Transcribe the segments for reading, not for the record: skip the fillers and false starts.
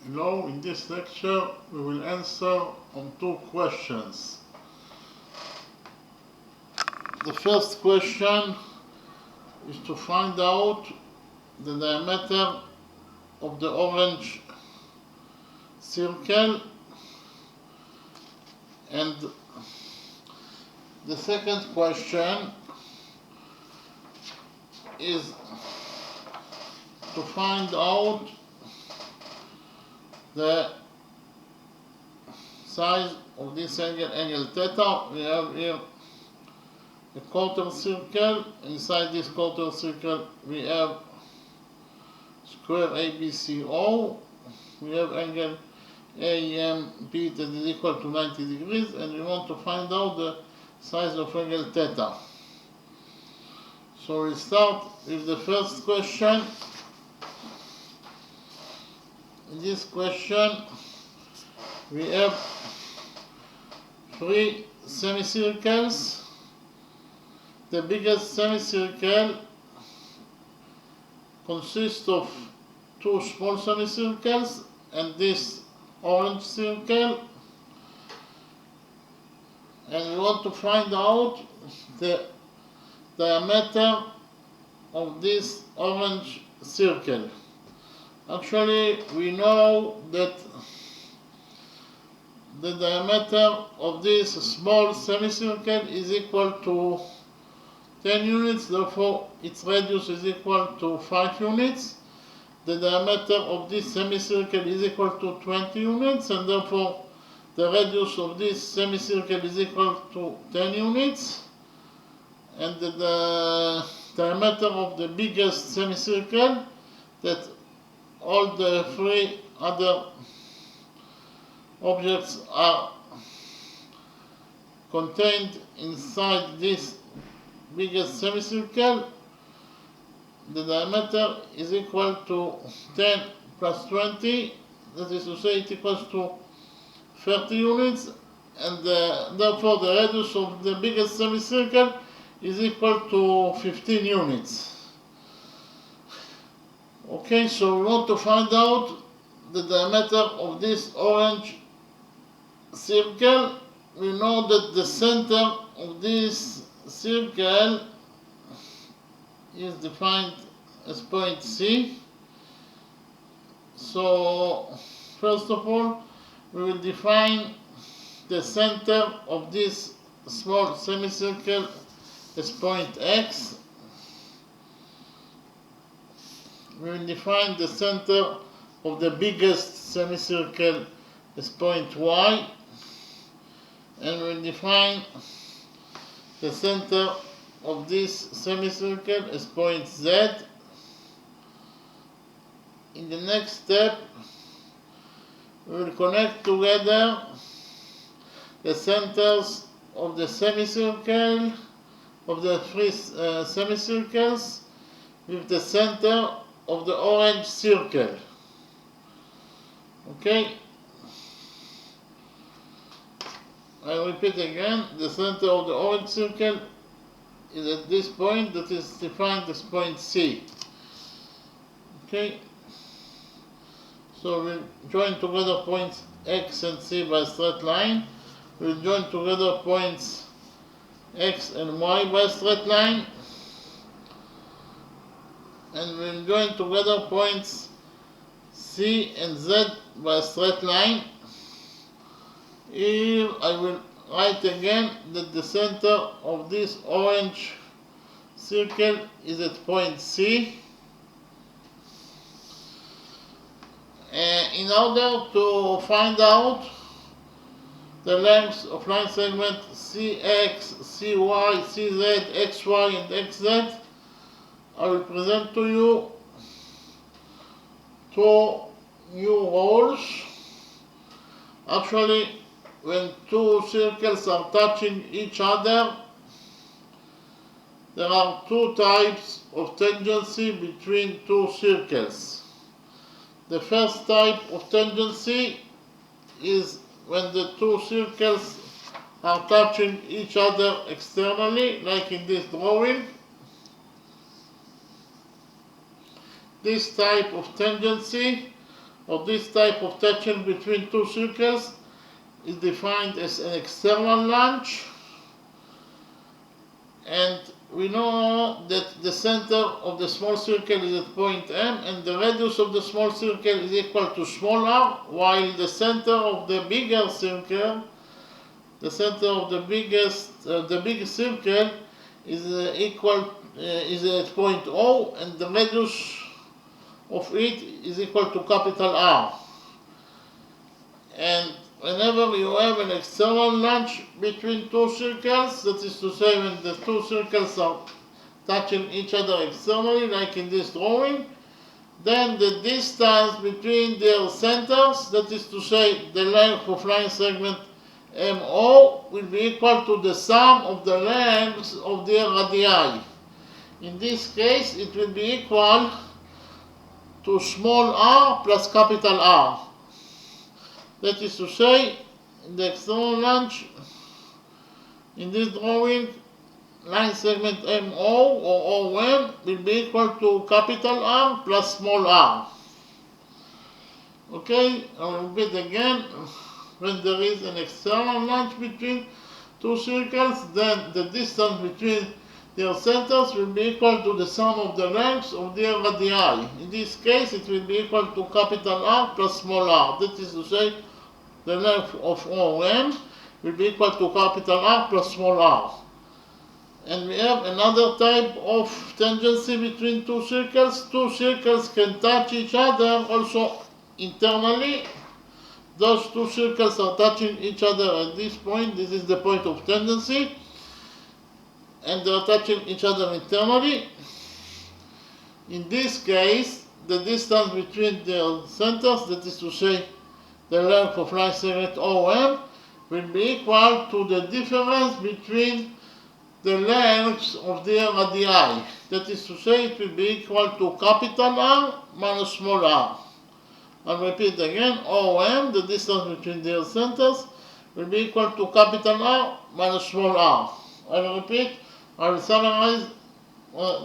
Hello, in this lecture we will answer on two questions. The first question is to find out the diameter of the orange circle, and the second question is to find out the size of this angle theta. We have here a quarter circle. Inside this quarter circle we have square ABCO. We have angle AMB that is equal to 90 degrees, and we want to find out the size of angle theta. So we start with the first question. In this question we have three semicircles. The biggest semicircle consists of two small semicircles and this orange circle, and we want to find out the diameter of this orange circle. Actually, we know that the diameter of this small semicircle is equal to 10 units, therefore its radius is equal to 5 units. The diameter of this semicircle is equal to 20 units, and therefore the radius of this semicircle is equal to 10 units. And the diameter of the biggest semicircle, that all the three other objects are contained inside this biggest semicircle, the diameter is equal to 10 plus 20, that is to say it equals to 30 units, and therefore the radius of the biggest semicircle is equal to 15 units. Okay, so we want to find out the diameter of this orange circle. We know that the center of this circle is defined as point C. So first of all we will define the center of this small semicircle as point X. We will define the center of the biggest semicircle as point Y, and we will define the center of this semicircle as point Z. In the next step we will connect together the centers of the semicircle, of the three semicircles, with the center of the orange circle. Okay, I repeat again, the center of the orange circle is at this point that is defined as point C. Okay, so we'll join together points X and C by a straight line. We'll join together points X and Y by a straight line, and we'll join together points C and Z by a straight line. Here I will write again that the center of this orange circle is at point C. In order to find out the lengths of line segment CX, CY, CZ, XY and XZ, I will present to you two new rules. Actually, when two circles are touching each other, there are two types of tangency between two circles. The first type of tangency is when the two circles are touching each other externally, like in this drawing. This type of tangency of this type of touching between two circles is defined as an external launch, and we know that the center of the small circle is at point M and the radius of the small circle is equal to small r, while the center of the bigger circle, the center of the biggest circle is is at point O, and the radius of it is equal to capital R. And whenever you have an external launch between two circles, that is to say when the two circles are touching each other externally, like in this drawing, then the distance between their centers, that is to say the length of line segment MO, will be equal to the sum of the lengths of their radii. In this case, it will be equal to small r plus capital R. That is to say, the external launch in this drawing, line segment MO or OM will be equal to capital R plus small r. Okay, I'll repeat again. When there is an external launch between two circles, then the distance between their centers will be equal to the sum of the lengths of their radii. In this case, it will be equal to capital R plus small r. That is to say, the length of OM will be equal to capital R plus small r. And we have another type of tangency between two circles. Two circles can touch each other also internally. Those two circles are touching each other at this point. This is the point of tangency. And they are touching each other internally. In this case, the distance between their centers, that is to say, the length of line segment OM, will be equal to the difference between the lengths of their radii. That is to say, it will be equal to capital R minus small r. I'll repeat again, OM, the distance between their centers, will be equal to capital R minus small r. I'll repeat, I'll summarize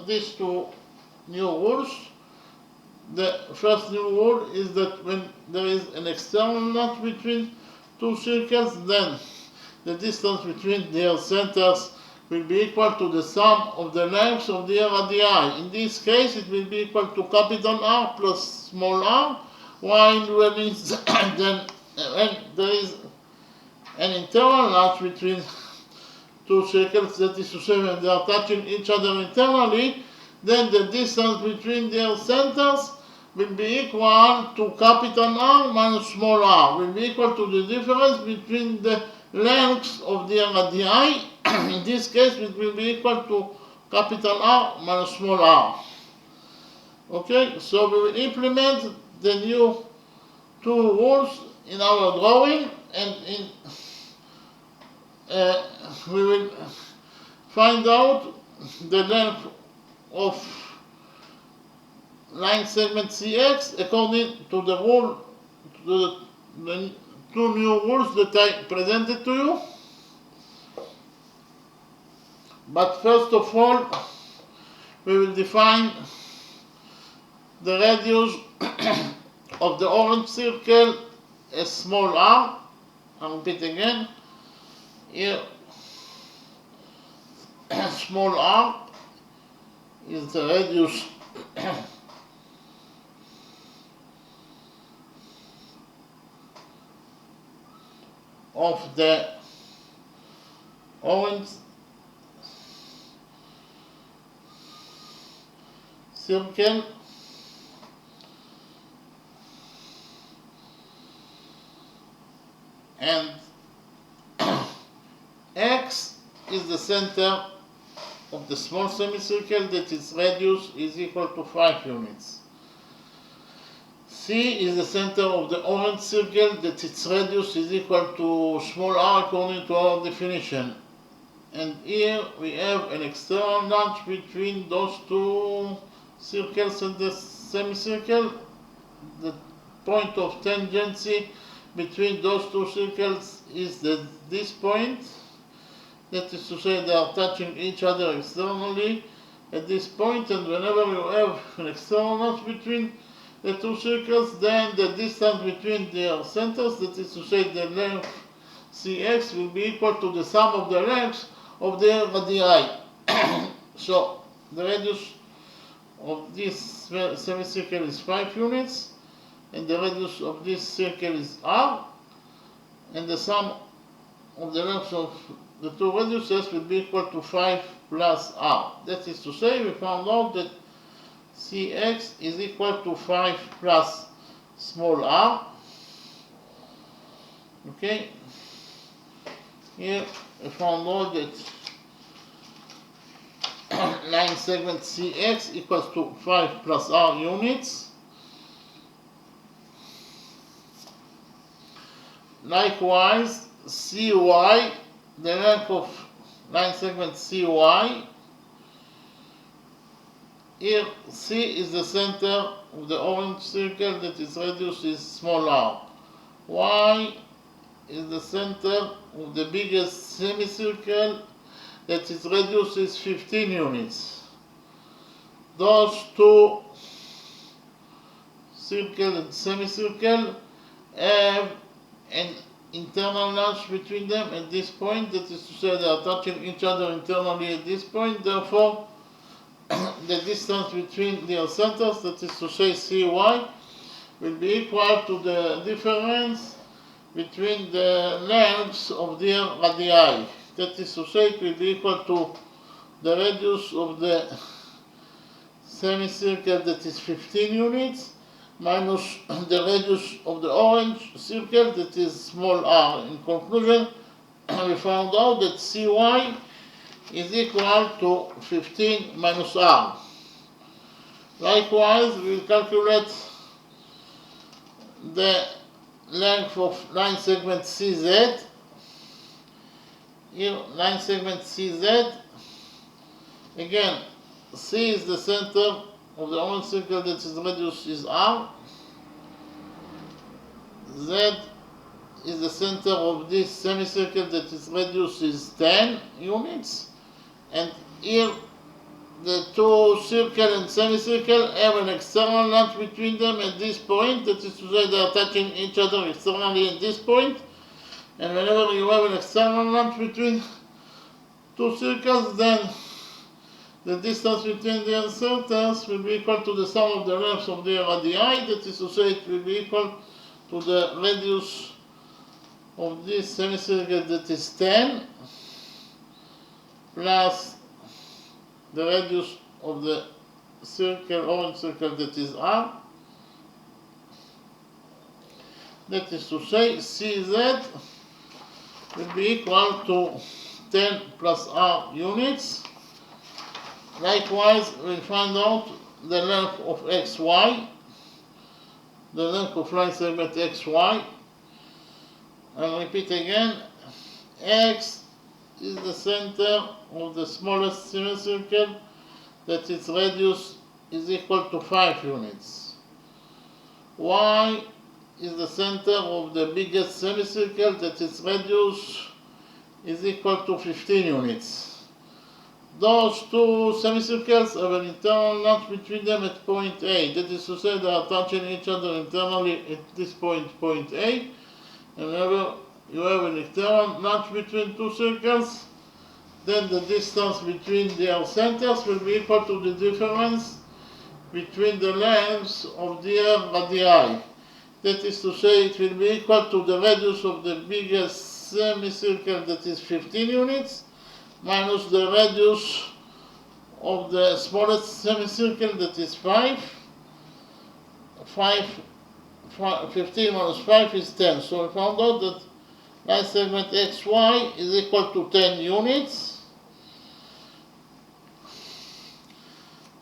these two new rules. The first new rule is that when there is an external launch between two circles, then the distance between their centers will be equal to the sum of the lengths of their radii. In this case, it will be equal to capital R plus small r, while when there is an internal launch between two circles, that is to say when they are touching each other internally, then the distance between their centers will be equal to capital R minus small r, will be equal to the difference between the lengths of their radii. In this case, it will be equal to capital R minus small r. Okay, so we will implement the new two rules in our drawing, and we will find out the length of line segment CX according to the rule, the two new rules that I presented to you. But first of all, we will define the radius of the orange circle as small r. I'll repeat again. Here, small r is the radius of the orange circle, and X is the center of the small semicircle that its radius is equal to 5 units. C is the center of the orange circle that its radius is equal to small r according to our definition. And here we have an external launch between those two circles and the semicircle. The point of tangency between those two circles is this point. That is to say, they are touching each other externally at this point, and whenever you have an external launch between the two circles, then the distance between their centers, that is to say the length cx, will be equal to the sum of the lengths of their radii. So the radius of this semicircle is 5 units, and the radius of this circle is r, and the sum of the lengths of the two radiuses will be equal to 5 plus r. That is to say, we found out that Cx is equal to 5 plus small r. Okay, here we found out that line segment Cx equals to 5 plus r units. Likewise, Cy, the length of line segment Cy, here C is the center of the orange circle that its radius is small r. Y is the center of the biggest semicircle that its radius is 15 units. Those two circle and semicircle have an internal notch between them at this point, that is to say they are touching each other internally at this point. Therefore, the distance between their centers, that is to say Cy, will be equal to the difference between the lengths of their radii. That is to say, it will be equal to the radius of the semicircle that is 15 units minus the radius of the orange circle that is small r. In conclusion, we found out that Cy is equal to 15 minus r. Likewise, we will calculate the length of line segment CZ. Here, line segment CZ, again, C is the center of the orange circle that its radius is r. Z is the center of this semicircle that its radius is 10 units. And here, the two circle and semicircle have an external notch between them at this point. That is to say, they are touching each other externally at this point. And whenever you have an external notch between two circles, then the distance between their centers will be equal to the sum of the lengths of their radii. That is to say, it will be equal to the radius of this semicircle that is 10 plus the radius of the circle, orange circle, that is r. That is to say, Cz will be equal to 10 plus r units. Likewise, we'll find out the length of xy, the length of line segment xy. I'll repeat again, x is the center of the smallest semicircle that its radius is equal to 5 units. Y is the center of the biggest semicircle that its radius is equal to 15 units. Those two semicircles have an internal notch between them at point A. That is to say, they are touching each other internally at this point, point A. And whenever you have an internal notch between two circles, then the distance between their centers will be equal to the difference between the lengths of their radii. That is to say, it will be equal to the radius of the biggest semicircle that is 15 units minus the radius of the smallest semicircle that is 5. 15 minus 5 is 10. So we found out that line segment xy is equal to 10 units.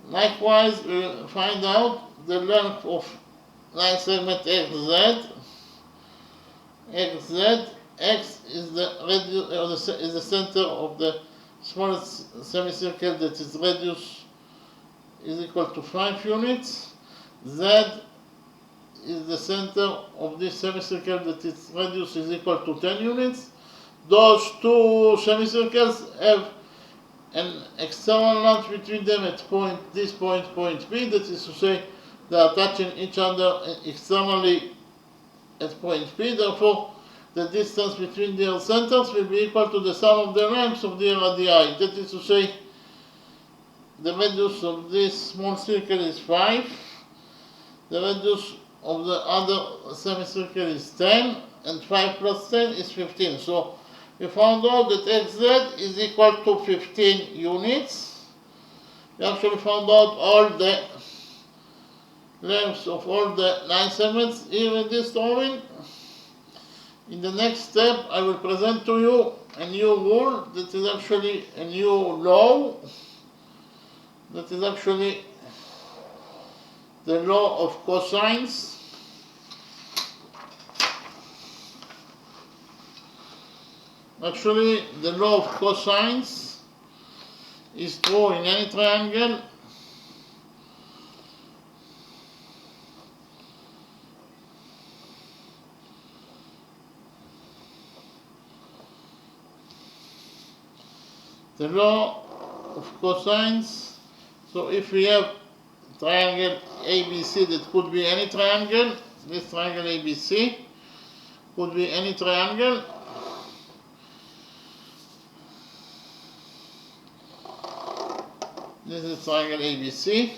Likewise, we will find out the length of line segment xz. X is the radius, is the center of the smallest semicircle that its radius is equal to 5 units. Z is the center of this semicircle that its radius is equal to 10 units. Those two semicircles have an external notch between them at point B, that is to say, They are touching each other externally at point P. Therefore, the distance between their centers will be equal to the sum of the lengths of their radii. That is to say, the radius of this small circle is 5, the radius of the other semicircle is 10, and 5 plus 10 is 15. So we found out that xz is equal to 15 units. We actually found out all the lengths of all the 9 segments here in this drawing. In the next step, I will present to you a new rule that is actually a new law, that is actually the law of cosines. Actually, the law of cosines is true in any triangle the law of cosines. So if we have triangle ABC that could be any triangle, this triangle ABC could be any triangle. This is triangle ABC.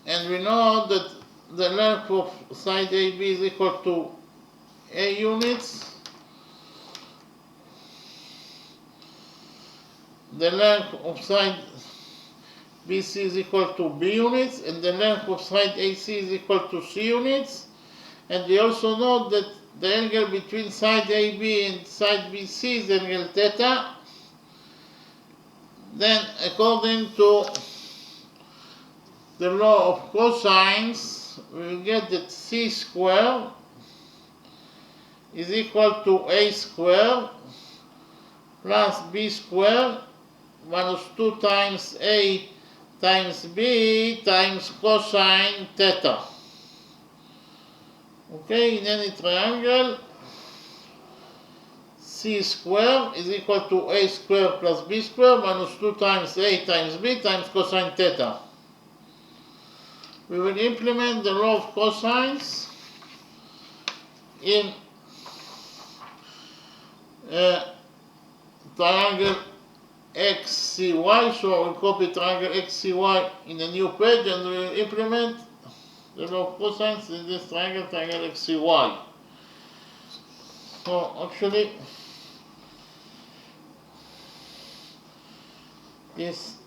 And we know that the length of side AB is equal to A units. The length of side BC is equal to B units, and the length of side AC is equal to C units. And we also know that the angle between side AB and side BC is angle theta. Then, according to the law of cosines, we will get that C squared is equal to A squared plus B squared minus 2 times A times B times cosine theta. Okay, in any triangle, C squared is equal to A squared plus B squared minus 2 times A times B times cosine theta. We will implement the law of cosines in triangle XCY. So we'll copy triangle XCY in a new page and we will implement the law of cosines in this triangle, triangle XCY. So actually, this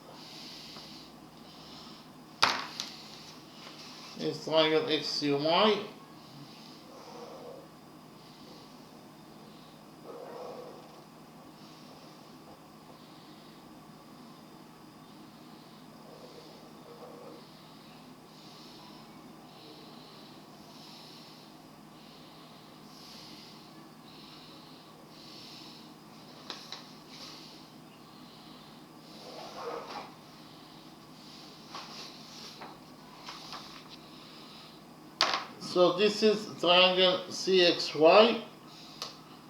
is triangle XCY. So this is triangle CXY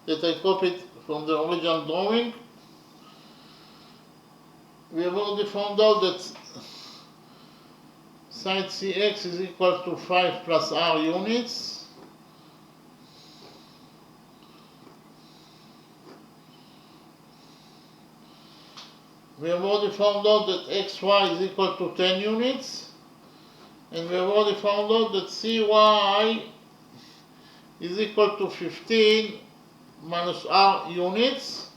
that I copied from the original drawing. We have already found out that side CX is equal to 5 plus R units. We have already found out that XY is equal to 10 units. And we have already found out that CY is equal to 15 minus R units.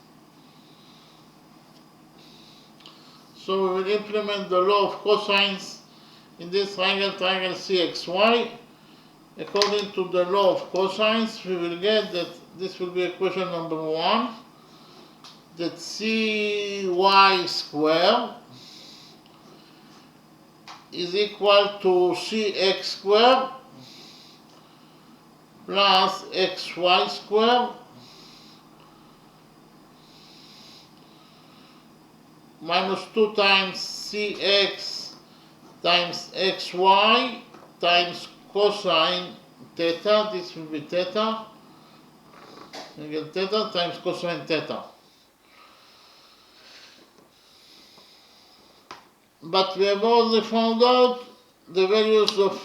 So we will implement the law of cosines in this triangle, triangle CXY. According to the law of cosines, we will get that this will be equation number 1, that CY squared is equal to CX squared plus XY squared minus 2 times CX times XY times cosine theta. This will be theta, angle theta times cosine theta. but we have already found out the values of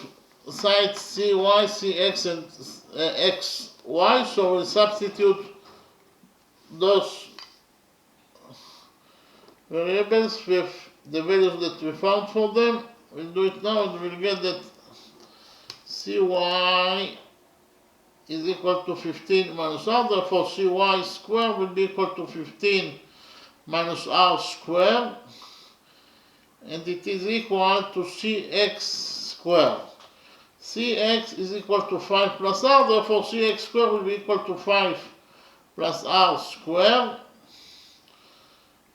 sides cy, cx, and xy, so we'll substitute those variables with the values that we found for them. We'll do it now and we'll get that cy is equal to 15 minus r, therefore cy squared will be equal to 15 minus r squared, and it is equal to cx squared. Cx is equal to 5 plus r, therefore cx squared will be equal to 5 plus r squared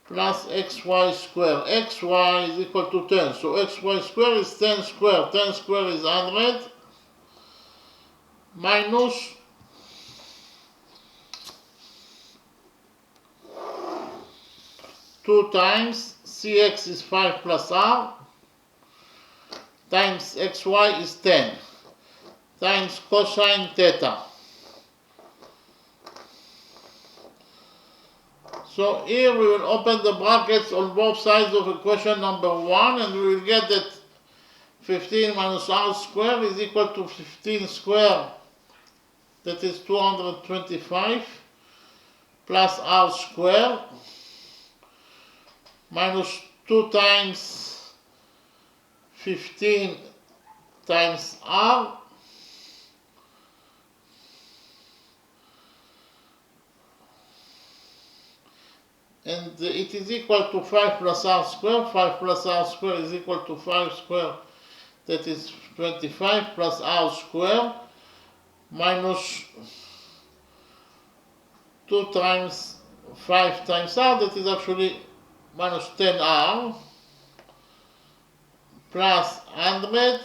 plus xy squared. Xy is equal to 10, so xy squared is 10 squared. 10 squared is 100 minus 2 times cx is 5 plus r times xy is 10 times cosine theta. So here we will open the brackets on both sides of equation number 1 and we will get that 15 minus r squared is equal to 15 squared, that is 225, plus r squared minus 2 times 15 times r and it is equal to 5 plus r squared. 5 plus r squared is equal to 5 squared, that is 25, plus r squared minus 2 times 5 times r, that is actually minus 10r, plus 100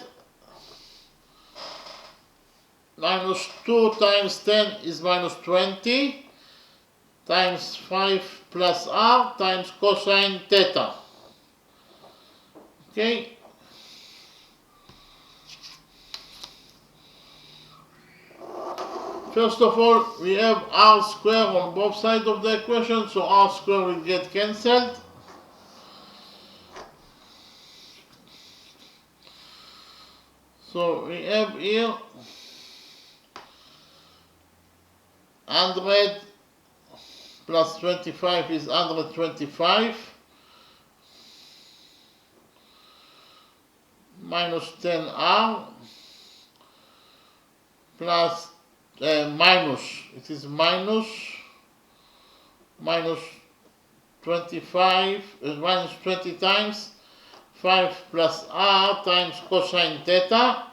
minus 2 times 10 is minus 20 times 5 plus r times cosine theta. Okay. First of all, we have r squared on both sides of the equation, so r squared will get cancelled. So we have here 100 plus 25 is 125 minus 10r plus minus, it is minus 25 minus 20 times 5 plus r times cosine theta,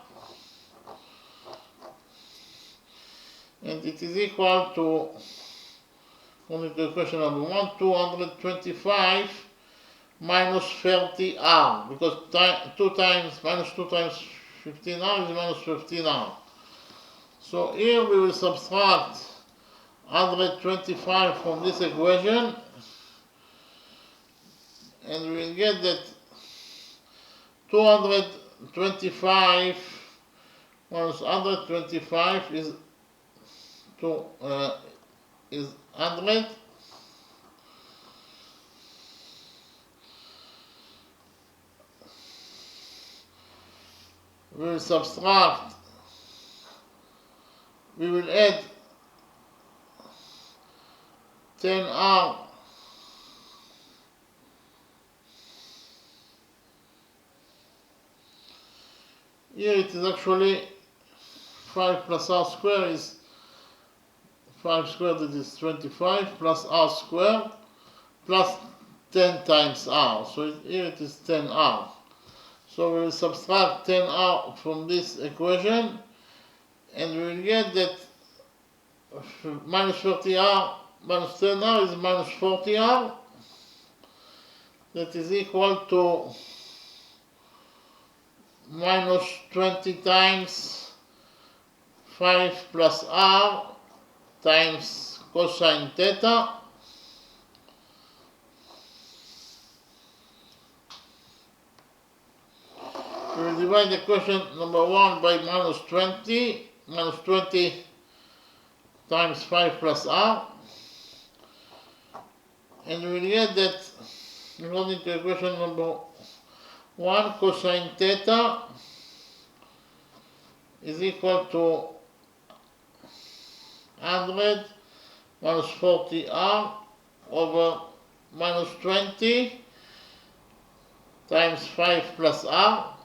and it is equal to, according to equation number 1, 225 minus 30r, because 2 times 15r is minus 15r. So here we will subtract 125 from this equation, and we will get that 225 minus 125 is 100. We will subtract, we will add 10r here. It is actually 5 plus r squared is 5 squared, that is 25, plus r squared plus 10 times r, so here it is 10r. So we will subtract 10r from this equation, and we will get that minus 30r minus 10r is minus 40r, that is equal to minus 20 times 5 plus r times cosine theta, we will divide equation number 1 by minus 20 times 5 plus r, and we will get that, according to equation number 1 cosine theta is equal to 100 minus 40r over minus 20 times 5 plus r.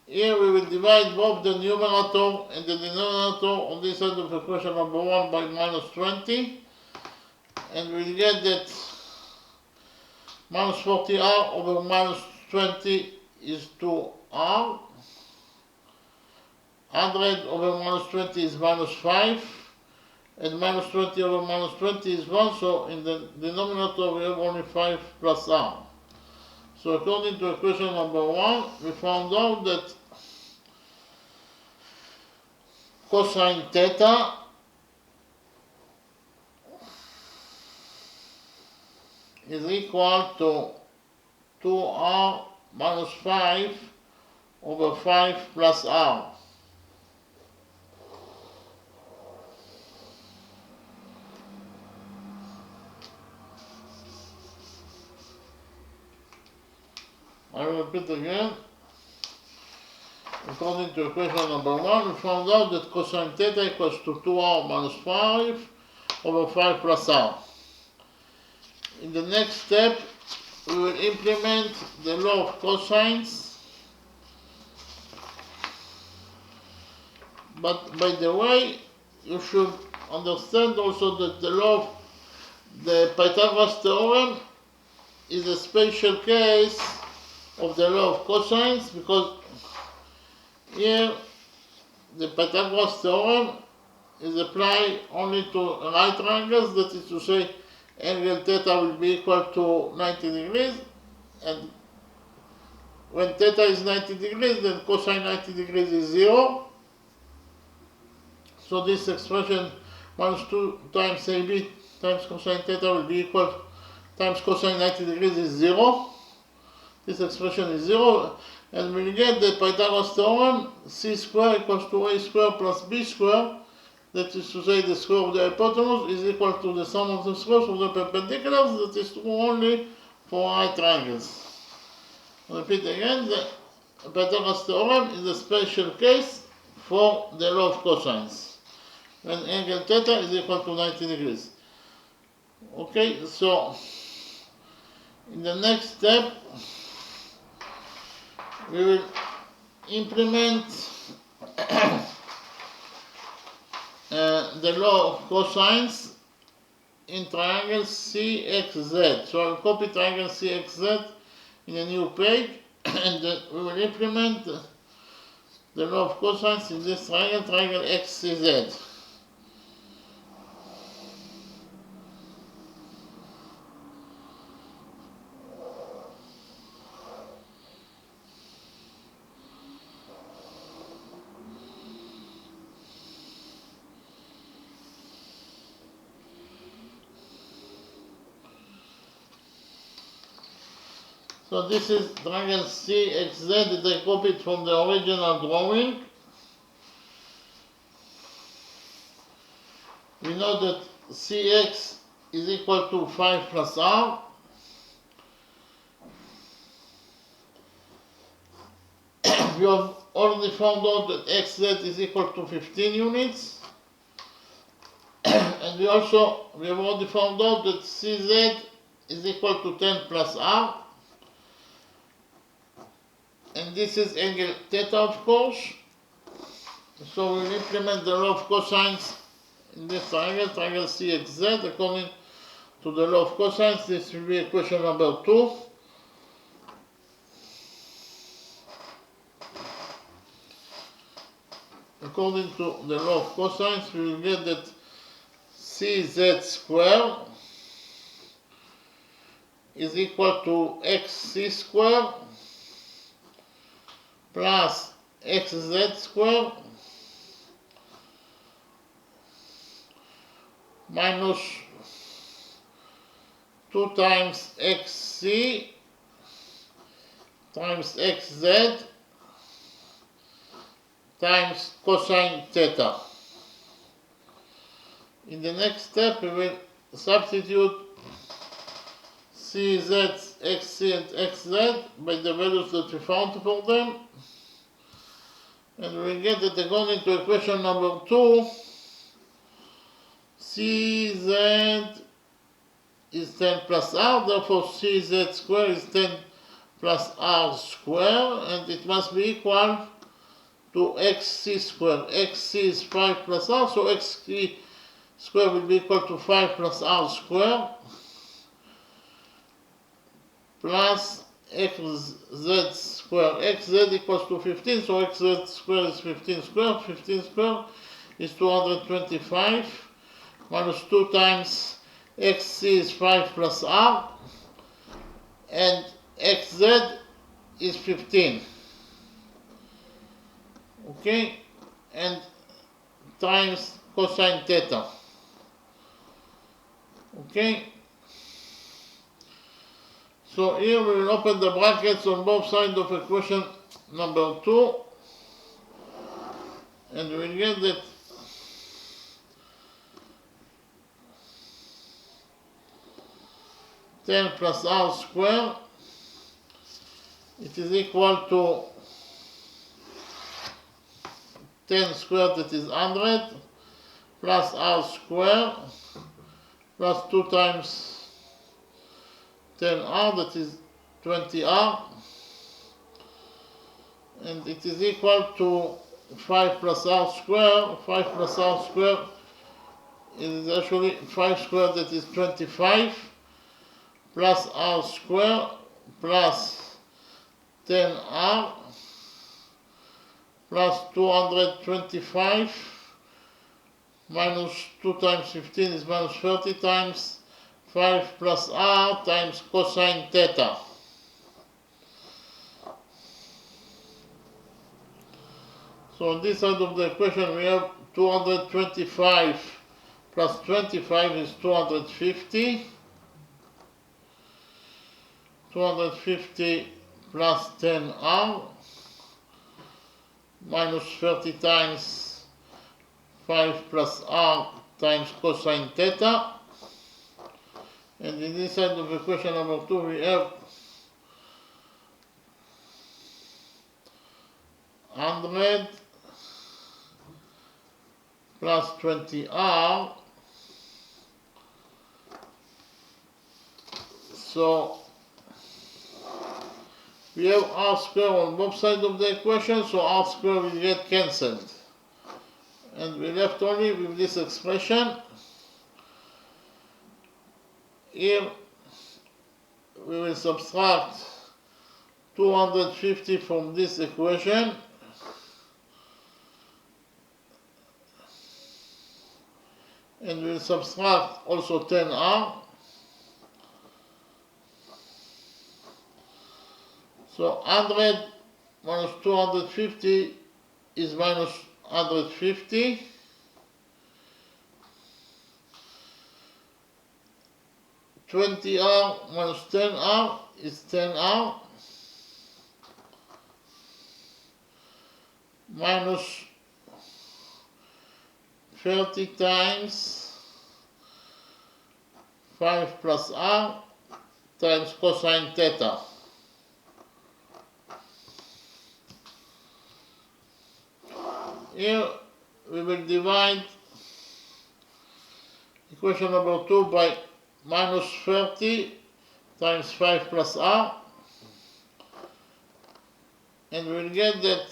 Here we will divide both the numerator and the denominator on this side of equation number 1 by minus 20, and we'll get that minus 40r over minus 20 is 2r. 100 over minus 20 is minus 5, and minus 20 over minus 20 is 1, so in the denominator we have only 5 plus r. So according to equation number 1, we found out that cosine theta is equal to 2r minus 5 over 5 plus r. I will repeat again. According to equation number 1, we found out that cosine theta equals to 2r minus 5 over 5 plus r. In the next step, we will implement the law of cosines. But by the way, you should understand also that the law of the Pythagoras theorem is a special case of the law of cosines, because here the Pythagoras theorem is applied only to right triangles, that is to say angle theta will be equal to 90 degrees, and when theta is 90 degrees then cosine 90 degrees is 0. So this expression minus 2 times AB times cosine theta will be equal times cosine 90 degrees is 0. This expression is 0, and we get the Pythagoras theorem, c squared equals to a squared plus b squared, that is to say the square of the hypotenuse is equal to the sum of the squares of the perpendiculars. That is true only for right triangles. Repeat again, the Pythagoras theorem is a special case for the law of cosines, when angle theta is equal to 90 degrees. Okay, so in the next step, we will implement the law of cosines in triangle CXZ. So I'll copy triangle CXZ in a new page, and we will implement the law of cosines in this triangle, triangle XCZ. So this is triangle CXZ that I copied from the original drawing. We know that CX is equal to 5 plus R. We have already found out that XZ is equal to 15 units. And we have already found out that CZ is equal to 10 plus R. And this is angle theta, of course. So we'll implement the law of cosines in this triangle, triangle CXZ, according to the law of cosines. This will be equation number 2. According to the law of cosines, we will get that CZ squared is equal to XC squared plus XZ squared minus 2 times XC times XZ times cosine theta. In the next step, we will substitute CZ, XC, and XZ by the values that we found for them. And we get that according to equation number 2, CZ is 10 plus R, therefore CZ square is 10 plus R square, and it must be equal to XC square. XC is 5 plus R, so XC square will be equal to 5 plus R square plus XZ square. XZ equals to 15, so XZ square is 15 square. 15 square is 225 minus 2 times XC is 5 plus R, and XZ is 15. Okay, and times cosine theta. Okay, so here we will open the brackets on both sides of equation number 2, and we will get that ten plus R square, it is equal to 10 squared, that is 100, plus R square, plus 2 times 10R, that is 20R, and it is equal to 5 plus R square. 5 plus R square is actually 5 squared, that is 25, plus R square, plus 10R, plus 225, minus 2 times 15 is minus 30 times 5 plus R times cosine theta. So on this side of the equation we have 225 plus 25 is 250. 250 plus 10R minus 30 times 5 plus R times cosine theta. And in this side of equation number 2 we have 100 plus 20R. So we have R square on both sides of the equation, so R square will get cancelled. And we left only with this expression. Here we will subtract 250 from this equation. And we will subtract also 10R. So 100 minus 250 is minus 150. 20R minus 10R is 10R. Minus 30 times 5 plus R times cosine theta. Here we will divide equation number 2 by minus 30 times 5 plus R, and we will get that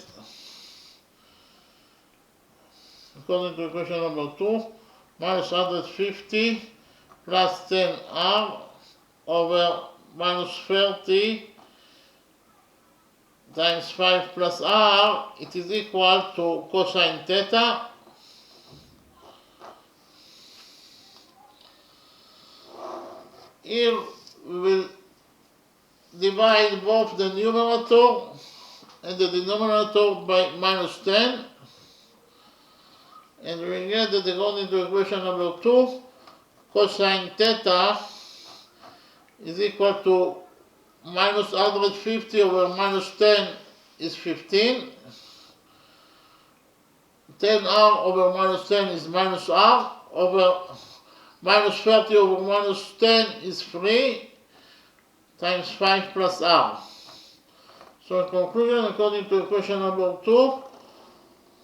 according to equation number 2, minus 150 plus 10R over minus 30 times 5 plus R, it is equal to cosine theta. Here we will divide both the numerator and the denominator by minus 10, and we will get that according to equation number 2, cosine theta is equal to minus 150 over minus 10 is 15. 10R over minus 10 is minus R, over minus 30 over minus 10 is 3. times 5 plus r. So in conclusion, according to equation number 2,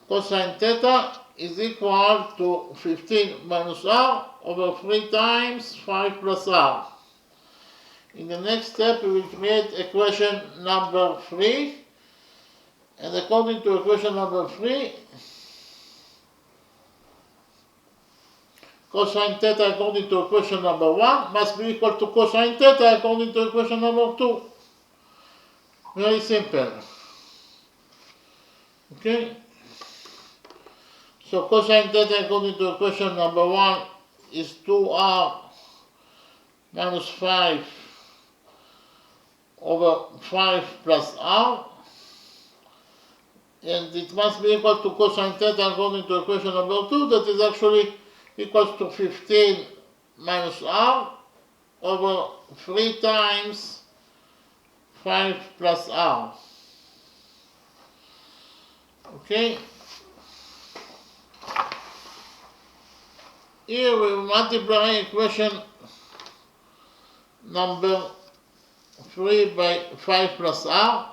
cosine theta is equal to 15 minus r over 3 times 5 plus r. In the next step, we will create equation number 3. And according to equation number 3, cosine theta according to equation number 1 must be equal to cosine theta according to equation number 2. Very simple. Okay? So cosine theta according to equation number 1 is 2r minus 5 over 5 plus r. And it must be equal to cosine theta according to equation number 2, that is actually equals to 15 minus r over 3 times 5 plus r. Okay? Here we multiply equation number 3 by 5 plus r.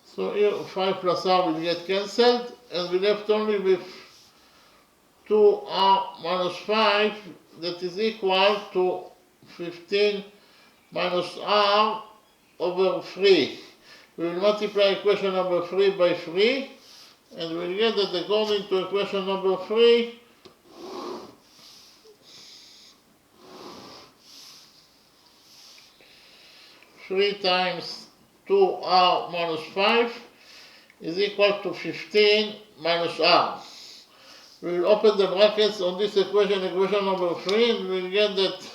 So here 5 plus r will get cancelled, and we left only with 2r minus 5, that is equal to 15 minus r over 3. We will multiply equation number 3 by 3, and we will get that according to equation number 3, three times 2r minus 5 is equal to 15 minus r. We will open the brackets on this equation number 3, and we will get that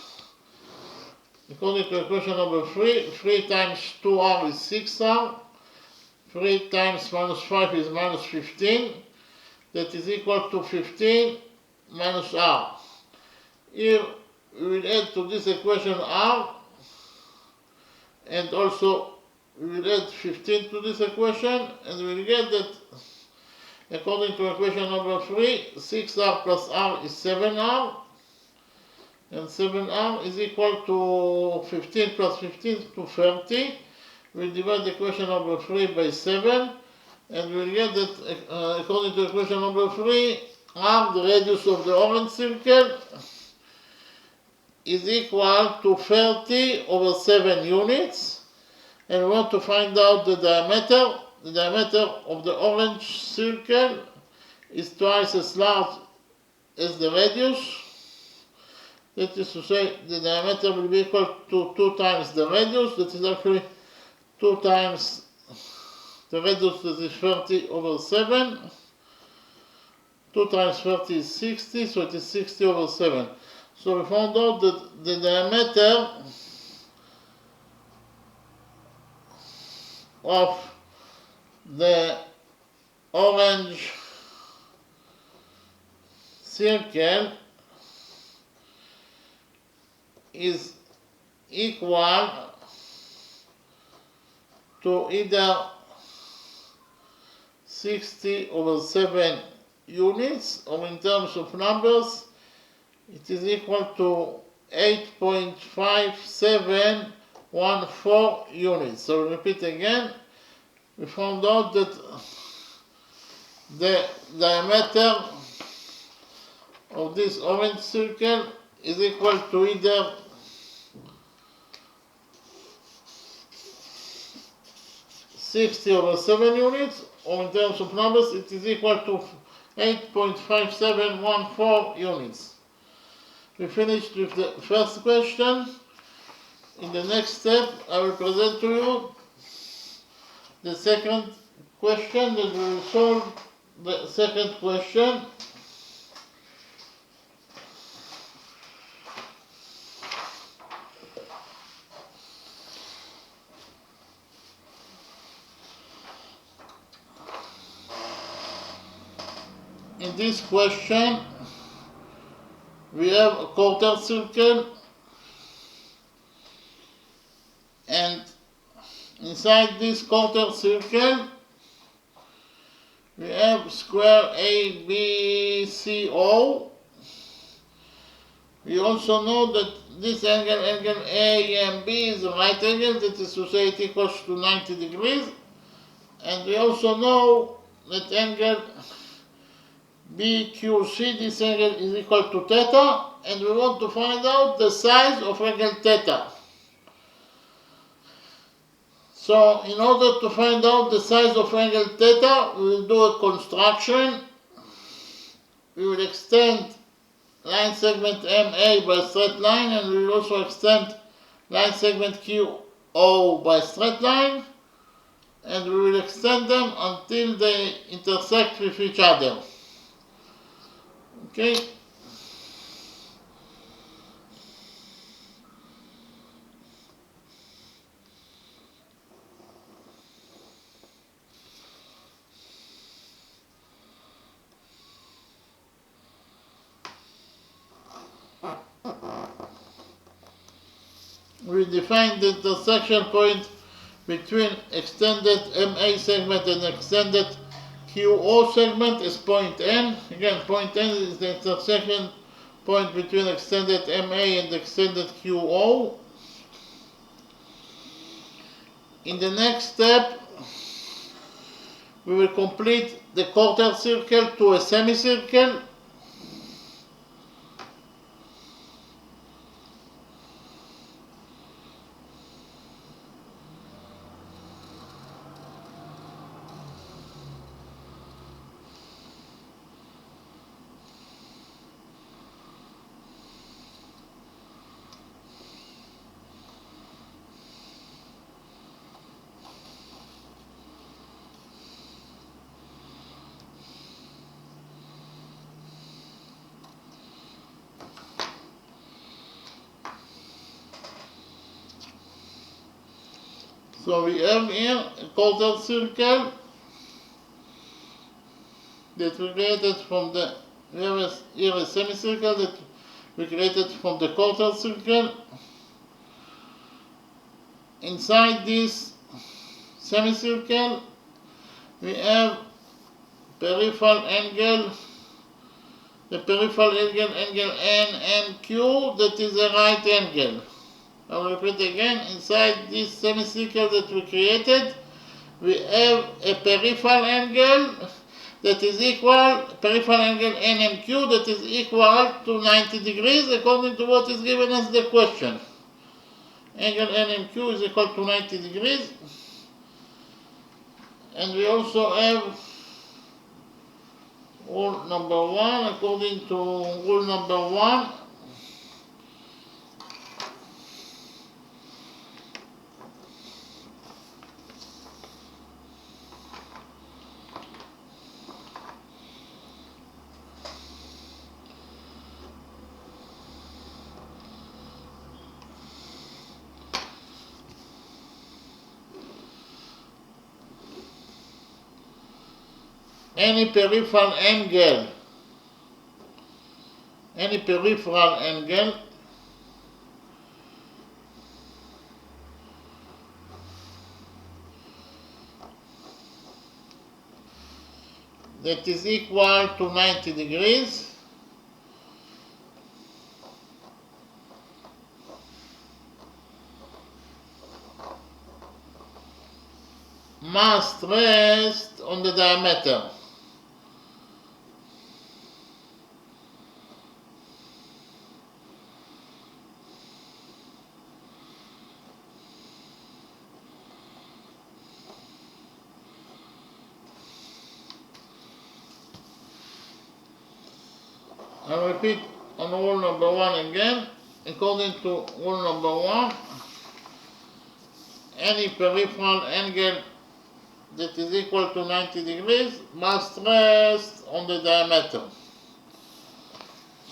according to equation number 3, 3 times 2r is 6r, 3 times minus 5 is minus 15, that is equal to 15 minus r. Here we will add to this equation r, and also we will add 15 to this equation, and we will get that according to equation number 3, 6r plus r is 7r, and 7r is equal to 15 plus 15 to 30. We'll divide equation number 3 by 7, and we'll get that according to equation number 3, r, the radius of the orange circle, is equal to 30 over 7 units. And we want to find out the diameter. The diameter of the orange circle is twice as large as the radius. That is to say, the diameter will be equal to 2 times the radius. That is actually 2 times the radius, that is 30 over 7. 2 times 30 is 60, so it is 60 over 7. So we found out that the diameter of the orange circle is equal to either 60 over 7 units, or in terms of numbers, it is equal to 8.5714 units. So repeat again, we found out that the diameter of this orange circle is equal to either 60 over 7 units, or in terms of numbers, it is equal to 8.5714 units. We finished with the first question. In the next step, I will present to you the second question, that we will solve the second question. In this question, we have a quarter circle, and inside this quarter circle we have square ABCO, We also know that this angle, angle AMB, is a right angle, that is to say it equals to 90 degrees. And we also know that angle BQC, this angle is equal to theta, and we want to find out the size of angle theta. So in order to find out the size of angle theta, we will do a construction. We will extend line segment MA by straight line, and we will also extend line segment QO by straight line, and we will extend them until they intersect with each other. Okay? We define the intersection point between extended MA segment and extended QO segment as point N. Again, point N is the intersection point between extended MA and extended QO. In the next step, we will complete the quarter circle to a semicircle. So we have here a quarter circle that we created from the, we have here a semicircle that we created from the quarter circle. Inside this semicircle, we have peripheral angle, the peripheral angle, angle NMQ, that is a right angle. I will repeat again, inside this semicircle that we created, we have a peripheral angle that is equal, peripheral angle NMQ, that is equal to 90 degrees according to what is given as the question. Angle NMQ is equal to 90 degrees. And we also have rule number 1. According to rule number 1, any peripheral angle that is equal to 90 degrees must rest on the diameter. I repeat on rule number 1 again. According to rule number 1, any peripheral angle that is equal to 90 degrees must rest on the diameter.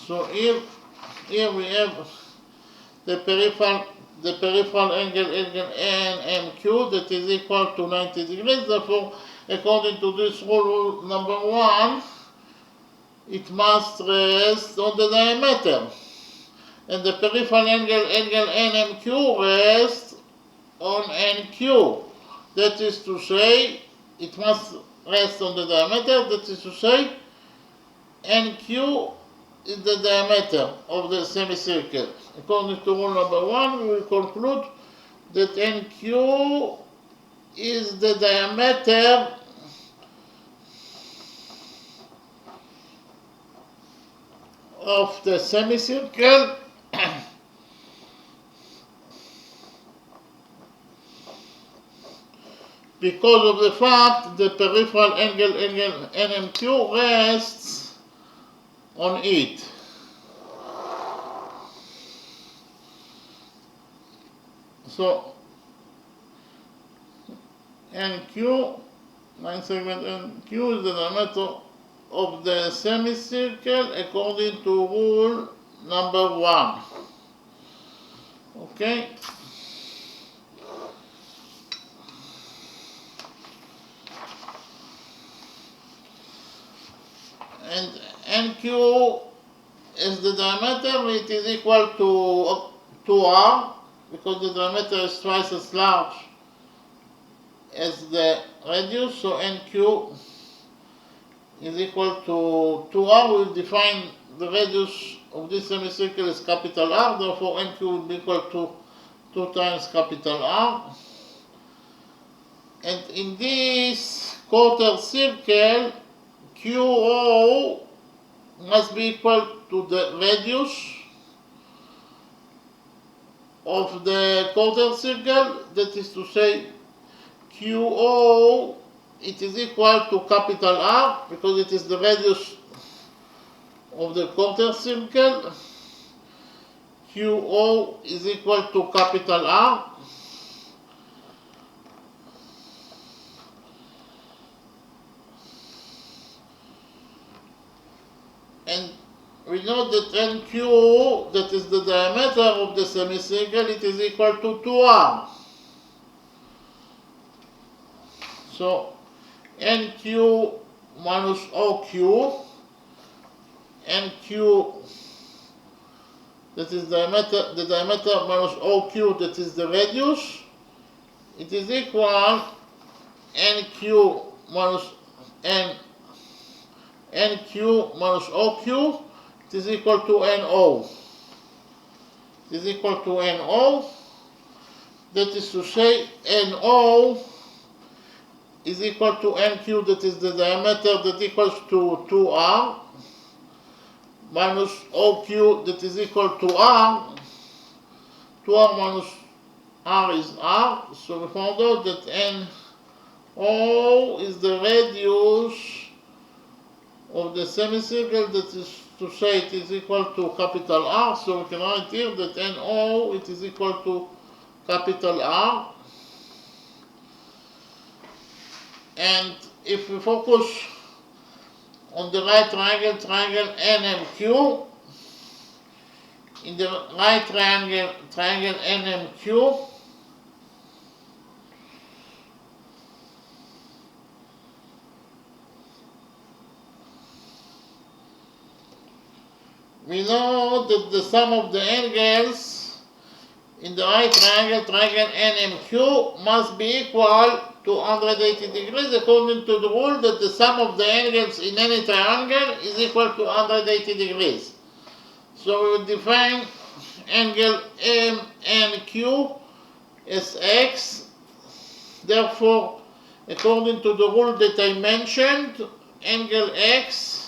So here we have the peripheral angle NMQ that is equal to 90 degrees. Therefore, according to this rule number 1, it must rest on the diameter. And the peripheral angle NMQ rests on NQ. That is to say, it must rest on the diameter. That is to say, NQ is the diameter of the semicircle. According to rule number 1, we will conclude that NQ is the diameter of the semicircle because of the fact the peripheral angle NMQ rests on it. So NQ, line segment NQ is the diameter of the semicircle according to rule number 1. Okay? And NQ is the diameter, it is equal to 2R, because the diameter is twice as large as the radius, so NQ is equal to 2R. We will define the radius of this semicircle as capital R, therefore NQ will be equal to 2 times capital R. And in this quarter circle, QO must be equal to the radius of the quarter circle, that is to say QO, it is equal to capital R because it is the radius of the quarter circle. QO is equal to capital R. And we know that NQ, that is the diameter of the semicircle, it is equal to 2R. So NQ minus OQ, NQ, that is the diameter minus OQ, that is the radius, it is equal NQ minus NQ minus OQ, it is equal to NO. It is equal to NO. That is to say, NO is equal to NQ, that is the diameter, that equals to 2R, minus OQ, that is equal to R. 2R minus R is R. So we found out that NO is the radius of the semicircle, that is to say it is equal to capital R, so we can write here that NO, it is equal to capital R. And if we focus on the right triangle NMQ, in the right triangle NMQ, we know that the sum of the angles in the right triangle NMQ must be equal to 180 degrees according to the rule that the sum of the angles in any triangle is equal to 180 degrees. So we will define angle MNQ as X. Therefore, according to the rule that I mentioned, angle X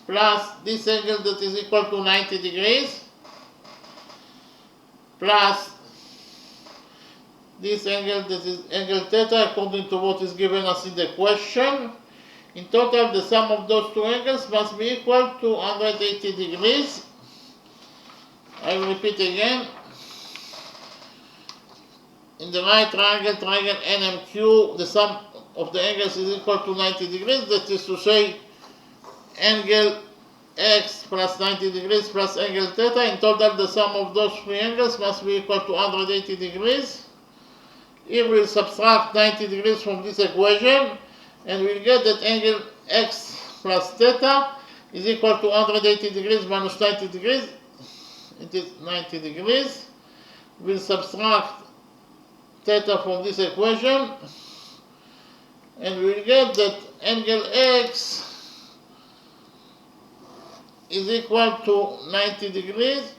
plus this angle that is equal to 90 degrees plus this angle that is angle theta according to what is given us in the question. In total, the sum of those two angles must be equal to 180 degrees. I will repeat again. In the right triangle NMQ, the sum of the angles is equal to 90 degrees. That is to say, angle X plus 90 degrees plus angle theta. In total, the sum of those three angles must be equal to 180 degrees. Here we'll subtract 90 degrees from this equation, and we'll get that angle X plus theta is equal to 180 degrees minus 90 degrees. It is 90 degrees. We'll subtract theta from this equation, and we'll get that angle X is equal to 90 degrees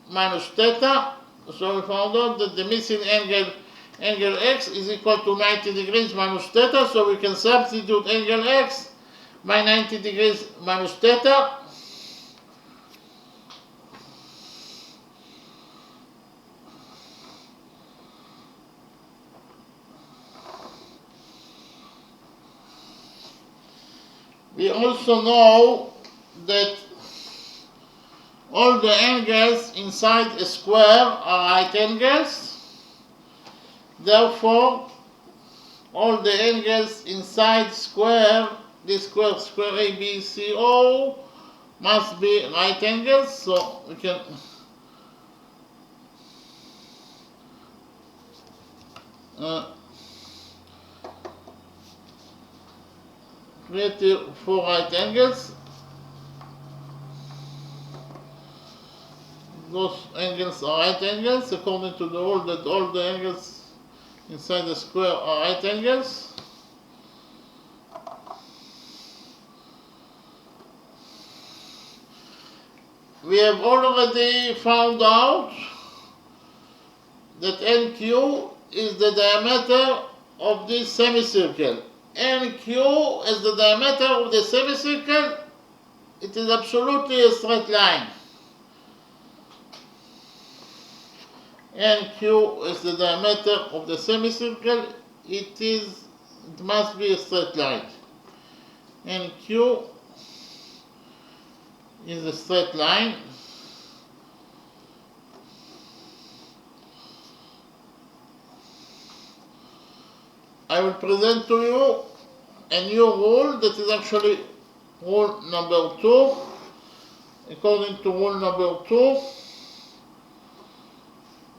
minus theta. So we found out that the missing angle x is equal to 90 degrees minus theta. So we can substitute angle x by 90 degrees minus theta. We also know that all the angles inside a square are right angles. Therefore, all the angles inside square, this square ABCO, must be right angles. So we can create 4 right angles. Those angles are right angles according to the rule that all the angles inside the square are right angles. We have already found out that NQ is the diameter of this semicircle. NQ is the diameter of the semicircle. It is absolutely a straight line. NQ is the diameter of the semicircle. It must be a straight line. NQ is a straight line. I will present to you a new rule that is actually rule number 2. According to rule number 2,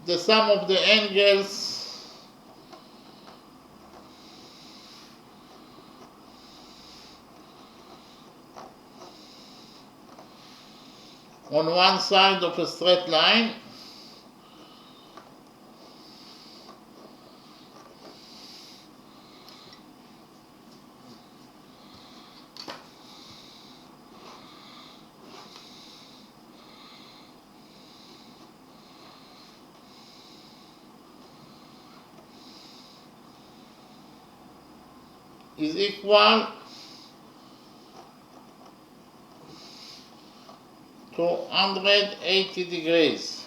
the sum of the angles on one side of a straight line is equal to 180 degrees.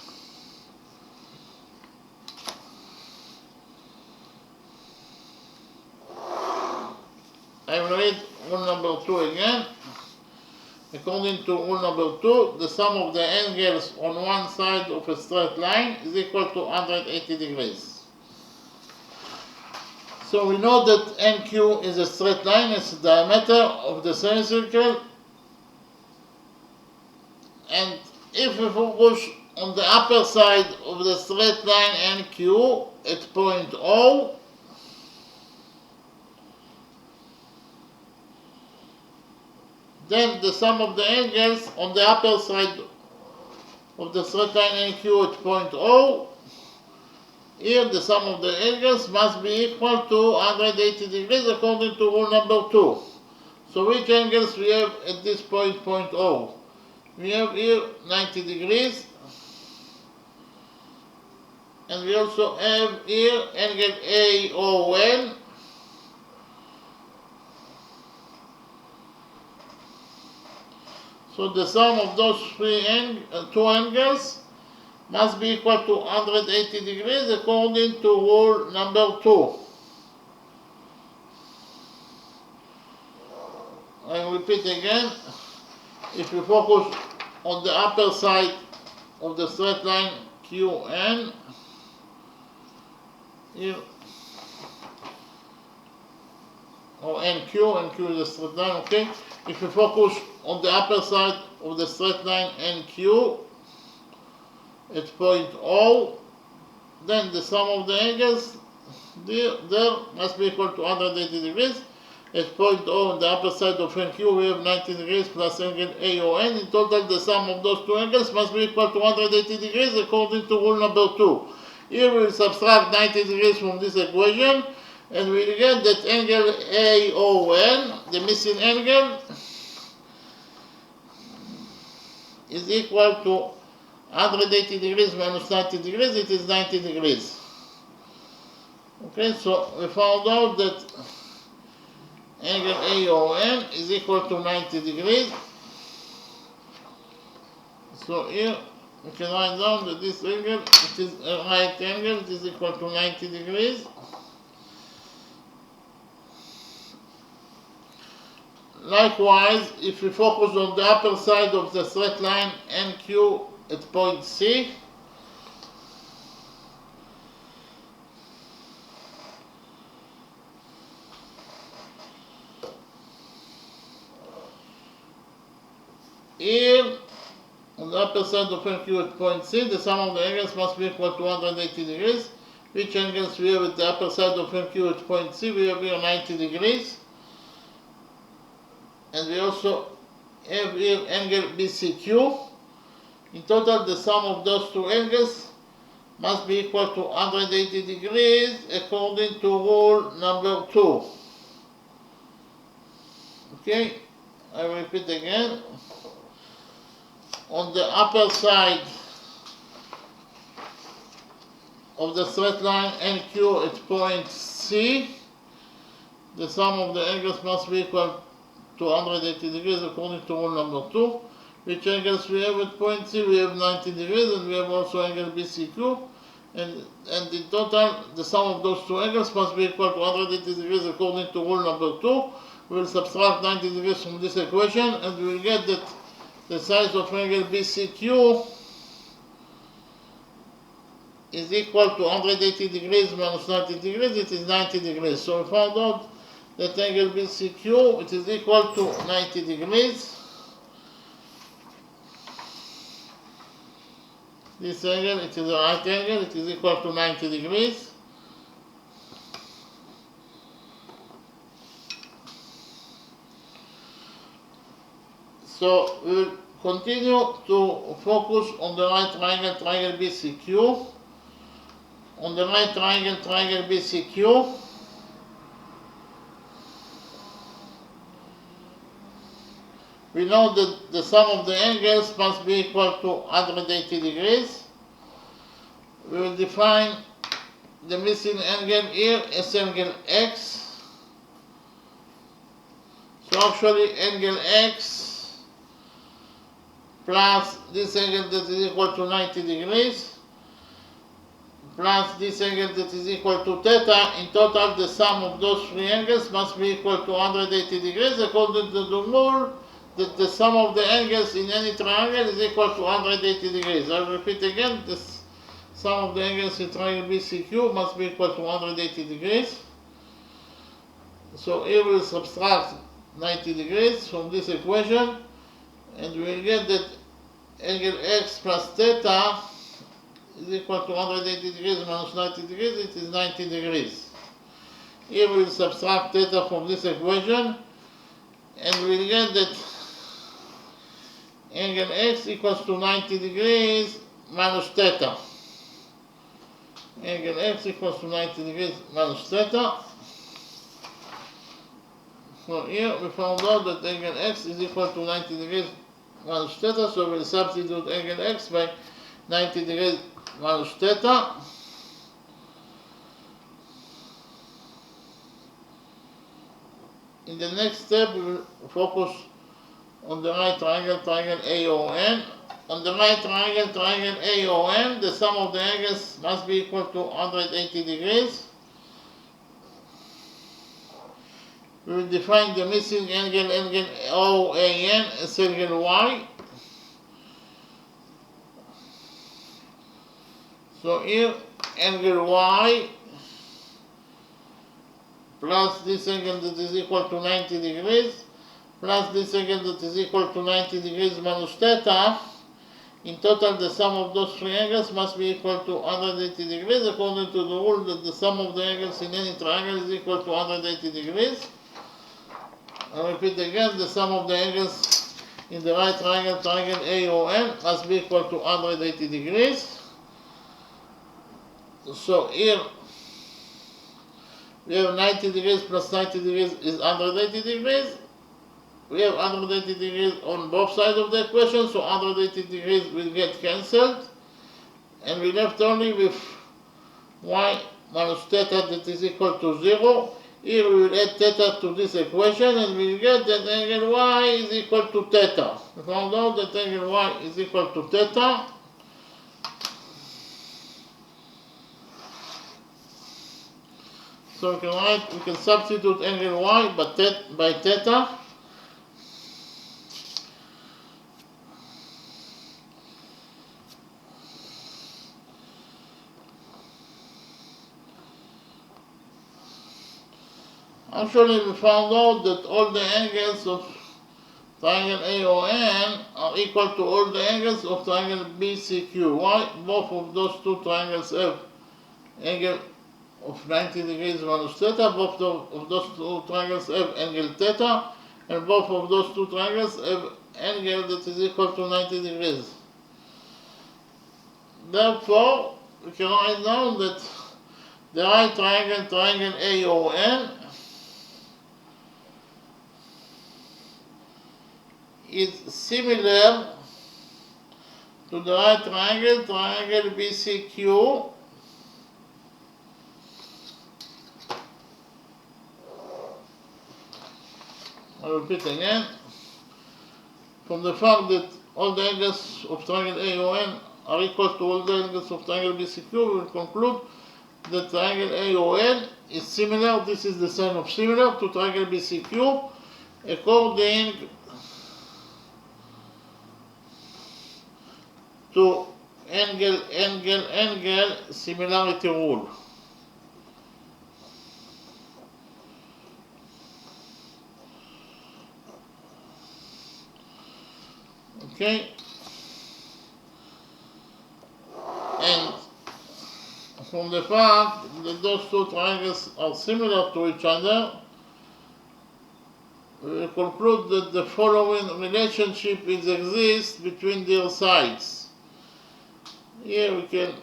I will read rule number 2 again. According to rule number 2, the sum of the angles on one side of a straight line is equal to 180 degrees. So we know that NQ is a straight line, it's the diameter of the semicircle. And if we focus on the upper side of the straight line NQ at point O, then the sum of the angles on the upper side of the straight line NQ at point O, here the sum of the angles must be equal to 180 degrees according to rule number 2. So which angles we have at this point O? We have here 90 degrees, and we also have here angle AON. So the sum of those two angles must be equal to 180 degrees according to rule number 2. I repeat again, if you focus on the upper side of the straight line QN, here, or NQ is a straight line, okay? If you focus on the upper side of the straight line NQ at point O, then the sum of the angles there must be equal to 180 degrees. At point O on the upper side of NQ we have 90 degrees plus angle AON. In total the sum of those two angles must be equal to 180 degrees according to rule number 2. Here we will subtract 90 degrees from this equation and we will get that angle AON, the missing angle, is equal to 180 degrees minus 90 degrees, it is 90 degrees. Okay, so we found out that angle AON is equal to 90 degrees. So here we can write down that this angle, it is a right angle, it is equal to 90 degrees. Likewise, if we focus on the upper side of the straight line NQ at point C, here on the upper side of NQ at point C, the sum of the angles must be equal to 180 degrees. Which angles we have at the upper side of NQ at point C? We have here 90 degrees. And we also have here angle BCQ. In total, the sum of those two angles must be equal to 180 degrees according to rule number 2. Okay, I will repeat again. On the upper side of the straight line NQ at point C, the sum of the angles must be equal to 180 degrees according to rule number 2. Which angles we have at point C? We have 90 degrees, and we have also angle BCQ. And in total, the sum of those two angles must be equal to 180 degrees according to rule number 2. We will subtract 90 degrees from this equation, and we will get that the size of angle BCQ is equal to 180 degrees minus 90 degrees. It is 90 degrees. So we found out that angle BCQ, it is equal to 90 degrees. This angle, it is a right angle, it is equal to 90 degrees. So we will continue to focus on the right triangle BCQ. On the right triangle BCQ, we know that the sum of the angles must be equal to 180 degrees. We will define the missing angle here as angle X. So actually angle X plus this angle that is equal to 90 degrees plus this angle that is equal to theta, in total the sum of those three angles must be equal to 180 degrees according to the rule that the sum of the angles in any triangle is equal to 180 degrees. I will repeat again, the sum of the angles in triangle BCQ must be equal to 180 degrees. So here we will subtract 90 degrees from this equation, and we will get that angle X plus theta is equal to 180 degrees minus 90 degrees, it is 90 degrees. Here we will subtract theta from this equation, and we will get that angle X equals to 90 degrees minus theta. Angle X equals to 90 degrees minus theta. So here we found out that angle X is equal to 90 degrees minus theta, so we'll substitute angle X by 90 degrees minus theta. In the next step, we will focus on the right triangle AON. On the right triangle AON, the sum of the angles must be equal to 180 degrees. We will define the missing angle OAN as angle Y. So here, angle Y plus this angle that is equal to 90 degrees plus this angle that is equal to 90 degrees minus theta. In total, the sum of those three angles must be equal to 180 degrees according to the rule that the sum of the angles in any triangle is equal to 180 degrees. I repeat again, the sum of the angles in the right triangle AON must be equal to 180 degrees. So here we have 90 degrees plus 90 degrees is 180 degrees. we have 180 degrees on both sides of the equation, so 180 degrees will get cancelled, and we left only with y minus theta that is equal to 0. Here we will add theta to this equation, and we will get that angle y is equal to theta. We found out that angle y is equal to theta. So we can substitute angle y by theta. Actually, we found out that all the angles of triangle AON are equal to all the angles of triangle BCQ. Why? Both of those two triangles have angle of 90 degrees minus theta. Both of those two triangles have angle theta, and both of those two triangles have angle that is equal to 90 degrees. Therefore, we can write down that the right triangle, triangle AON, is similar to the right triangle, triangle BCQ, I repeat again, from the fact that all the angles of triangle AON are equal to all the angles of triangle BCQ, we will conclude that triangle AON is similar, this is the sign of similar, to triangle BCQ, according to angle similarity rule. Okay, and from the fact that those two triangles are similar to each other, we will conclude that the following relationship exists between their sides. Here we can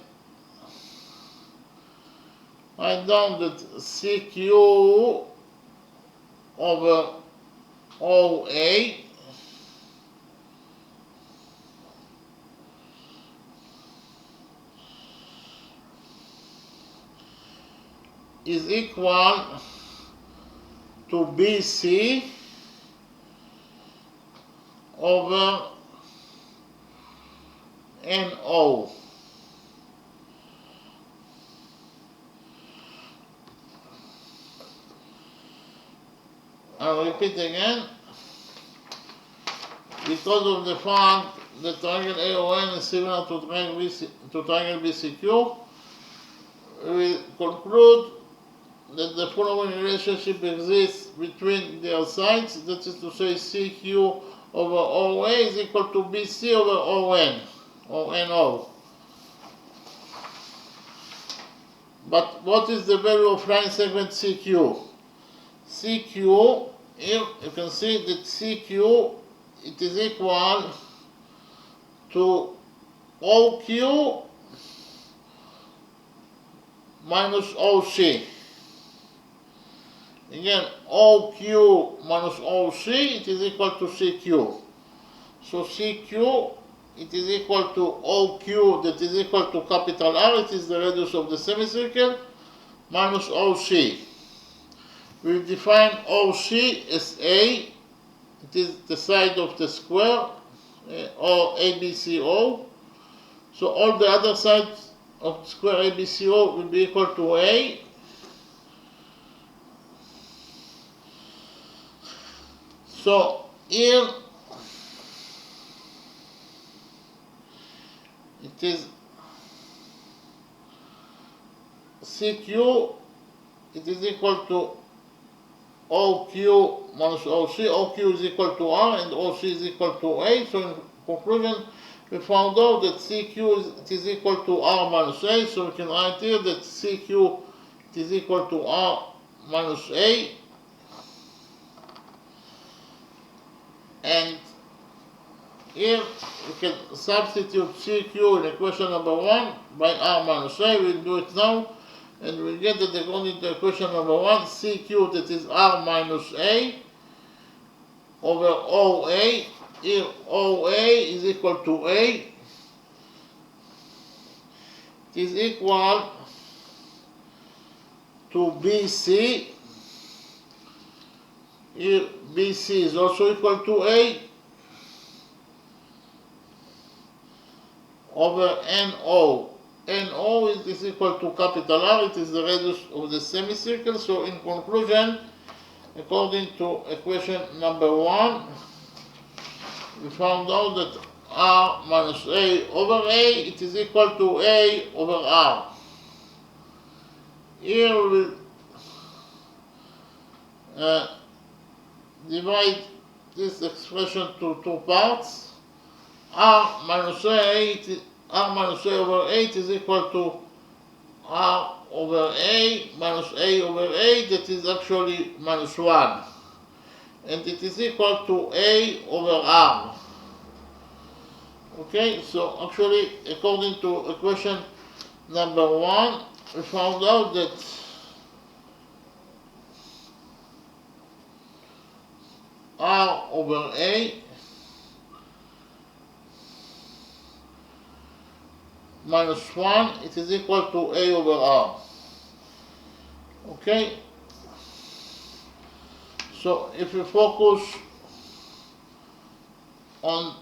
write down that CQ over OA is equal to BC over NO. I'll repeat again. Because of the fact that triangle AON is similar to triangle BCQ, we will conclude that the following relationship exists between their sides, that is to say CQ over OA is equal to BC over ON, or NO. But what is the value of line segment CQ? CQ, here you can see that CQ, it is equal to OQ minus OC. Again, OQ minus OC, it is equal to CQ. So CQ, it is equal to OQ, that is equal to capital R, it is the radius of the semicircle, minus OC. We define OC as A, it is the side of the square, or ABCO. So all the other sides of the square ABCO will be equal to A. So here it is CQ, it is equal to OQ minus OC. OQ is equal to R and OC is equal to A. So in conclusion, we found out that CQ is equal to R minus A. So we can write here that CQ is equal to R minus A. And here we can substitute CQ in equation number 1 by R minus A. We'll do it now. And we'll get that according to equation number 1, CQ, that is R minus A, over OA. Here OA is equal to A. It is equal to BC. Here BC is also equal to A over NO. NO is equal to capital R. It is the radius of the semicircle. So in conclusion, according to equation number 1, we found out that R minus A over A, it is equal to A over R. Here we will divide this expression to two parts. R minus A over 8 is equal to R over A minus A over A, that is actually minus 1. And it is equal to A over R. Okay, so actually, according to equation number 1, we found out that R over A minus 1, it is equal to A over R. Okay, so if we focus on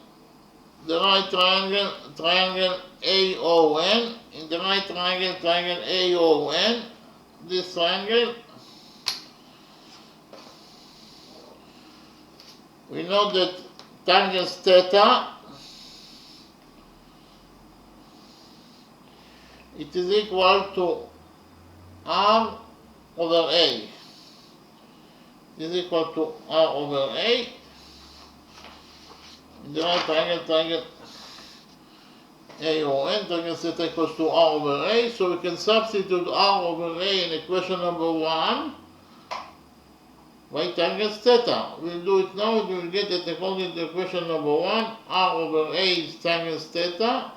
the right triangle AON, in the right triangle AON, this triangle, we know that tangent theta, it is equal to R over A. It is equal to R over A. In the right triangle AON, tangent theta equals to R over A. So we can substitute R over A in equation number 1 by tangent theta. We'll do it now. We will get that according to equation number 1, R over A is tangent theta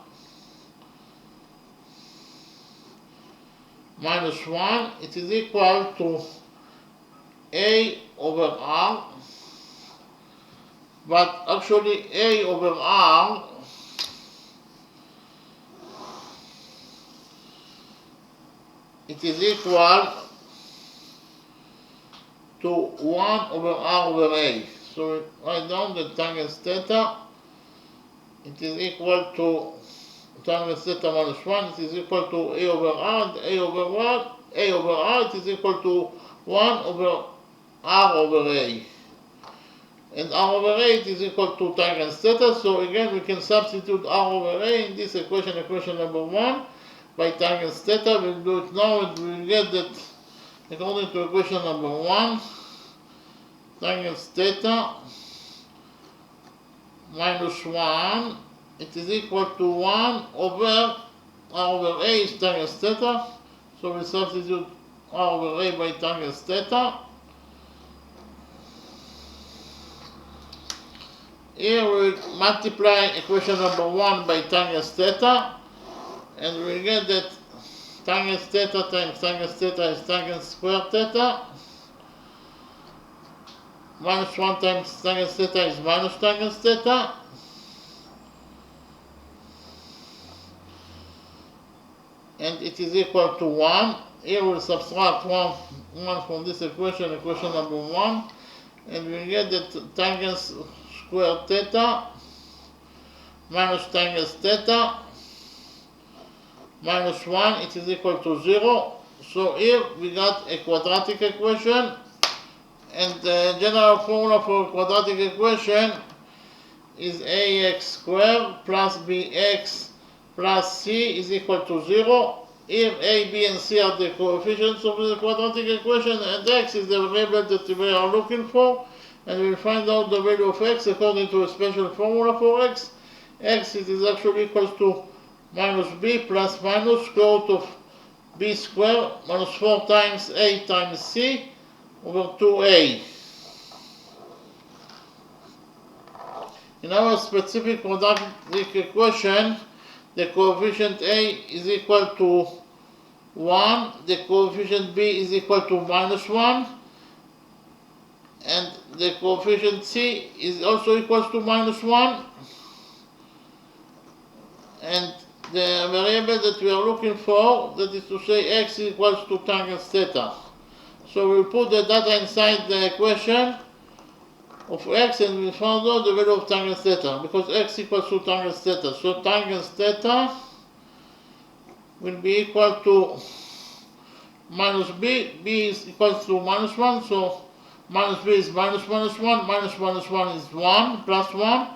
minus 1. It is equal to A over R, but actually A over R it is equal to 1 over R over A. So we write down the tangent theta, it is equal to tangent theta minus 1, it is equal to A over R, and A over R, it is equal to 1 over R over A. And R over A, it is equal to tangent theta, so again we can substitute R over A in this equation, equation number 1, by tangent theta. We'll do it now, and we'll get that according to equation number 1, tangent theta minus 1, it is equal to 1 over R over A is tangent theta, so we substitute R over A by tangent theta. Here we multiply equation number 1 by tangent theta, and we get that tangent theta times tangent theta is tangent square theta. Minus 1 times tangent theta is minus tangent theta. And it is equal to 1. Here we'll subtract 1 from this equation, equation number 1, and we get that tangent square theta minus tangent theta minus 1, it is equal to 0. So here we got a quadratic equation, and the general formula for a quadratic equation is ax squared plus bx plus c is equal to 0. Here a, b, and c are the coefficients of the quadratic equation, and x is the variable that we are looking for, and we'll find out the value of x according to a special formula for x. X it is actually equals to minus b plus minus square root of b squared minus 4 times a times c over 2a. In our specific quadratic equation, the coefficient a is equal to 1, the coefficient b is equal to minus 1, and the coefficient c is also equals to -1, and the variable that we are looking for, that is to say x equals to tangent theta. So we put the data inside the equation of x and we found out the value of tangent theta, because x equals to tangent theta. So tangent theta will be equal to minus b. B is equals to -1, so minus b is minus 1, minus 1 is 1, plus 1,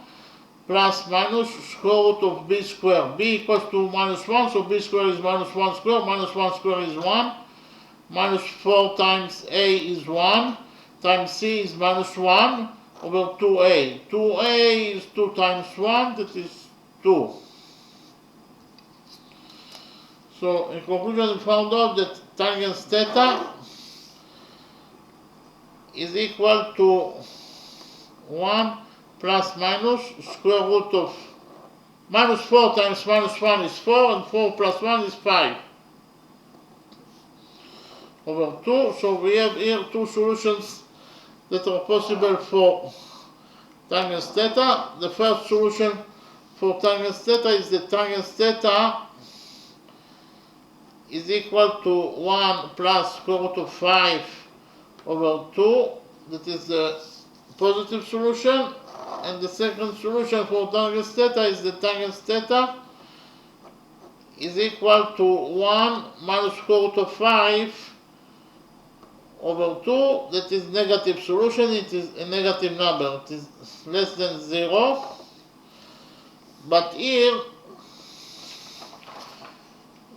plus minus square root of b squared. B equals to -1, so b squared is -1 squared, -1 squared is 1, minus 4 times a is 1, times c is -1 over 2a. 2a is 2 times 1, that is 2. So in conclusion, we found out that tangent theta is equal to 1 plus minus square root of -4 times -1 is 4, and 4 plus 1 is 5 over 2. So we have here two solutions that are possible for tangent theta. The first solution for tangent theta is that tangent theta is equal to 1 plus square root of 5 over 2. That is the positive solution. And the second solution for tangent theta is that tangent theta is equal to 1 minus square root of 5 over 2. That is negative solution. It is a negative number. It is less than 0. But here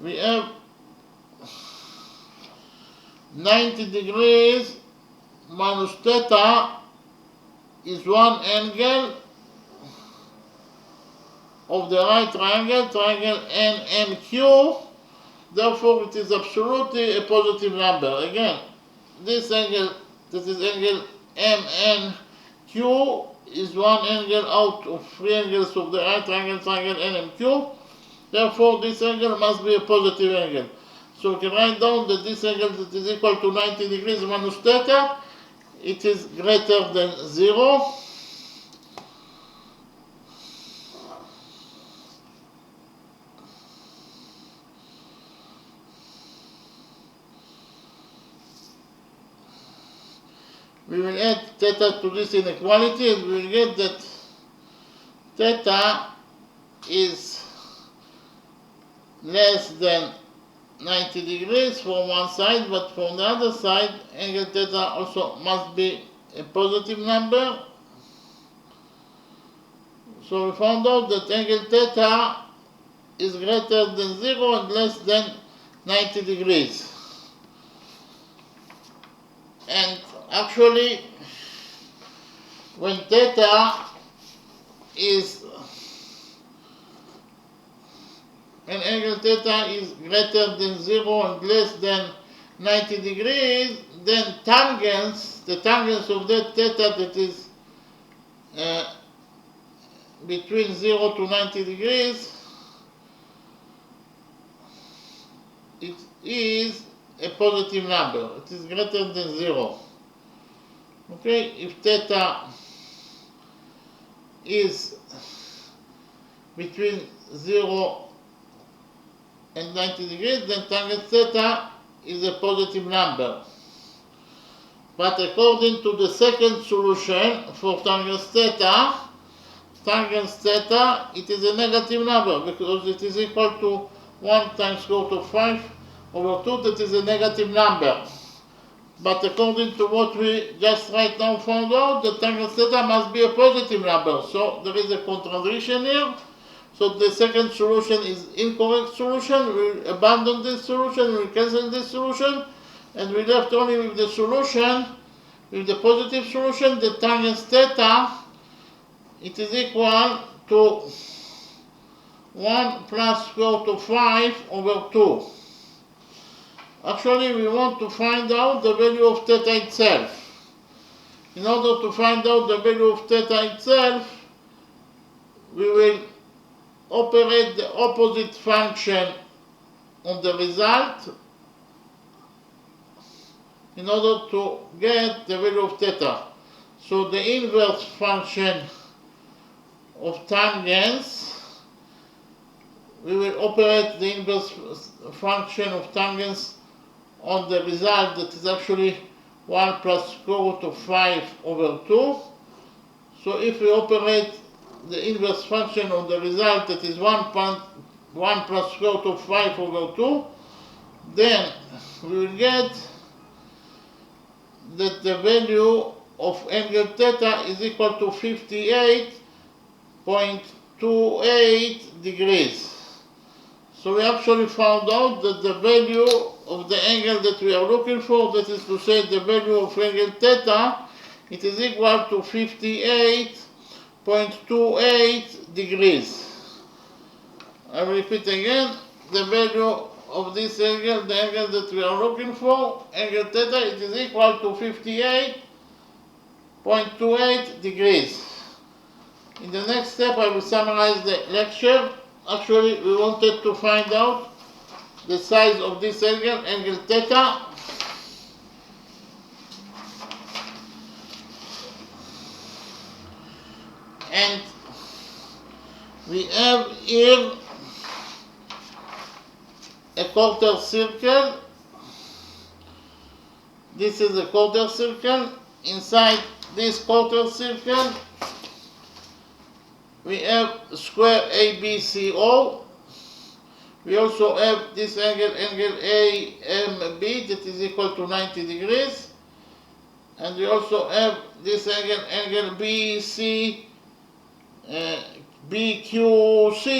we have 90 degrees minus theta is one angle of the right triangle, triangle NMQ. Therefore, it is absolutely a positive number. Again, this angle, that is angle MNQ, is one angle out of three angles of the right triangle, triangle NMQ. Therefore, this angle must be a positive angle. So we can write down that this angle that is equal to 90 degrees minus theta, it is greater than 0. We will add theta to this inequality and we will get that theta is less than 90 degrees from one side, but from the other side, angle theta also must be a positive number. So we found out that angle theta is greater than 0 and less than 90 degrees. And actually, when theta is when angle theta is greater than 0 and less than 90 degrees, then the tangents of that theta that is between 0 to 90 degrees, it is a positive number. It is greater than 0. Okay, if theta is between 0 and 90 degrees, then tangent theta is a positive number. But according to the second solution for tangent theta, it is a negative number because it is equal to 1 times square root of 5 over 2, that is a negative number. But according to what we just right now found out, the tangent theta must be a positive number. So there is a contradiction here. So the second solution is incorrect solution. We abandon this solution, we cancel this solution, and we left only with the solution, with the positive solution, the tangent theta, it is equal to 1 plus square root of 5 over 2. Actually, we want to find out the value of theta itself. In order to find out the value of theta itself, we will operate the opposite function on the result in order to get the value of theta. So the inverse function of tangents, we will operate the inverse function of tangents on the result that is actually 1 plus square root of 5 over 2. So if we operate the inverse function on the result that is 1 plus square root of 5 over 2, then we will get that the value of angle theta is equal to 58.28 degrees. So we actually found out that the value of the angle that we are looking for, that is to say the value of angle theta, it is equal to 58.28 degrees. I will repeat again, the value of this angle, the angle that we are looking for, angle theta, it is equal to 58.28 degrees. In the next step, I will summarize the lecture. Actually, we wanted to find out the size of this angle, angle theta. And we have here a quarter circle. This is a quarter circle. Inside this quarter circle, we have square ABCO. We also have this angle, angle AMB, that is equal to 90 degrees. And we also have this angle, angle BQC,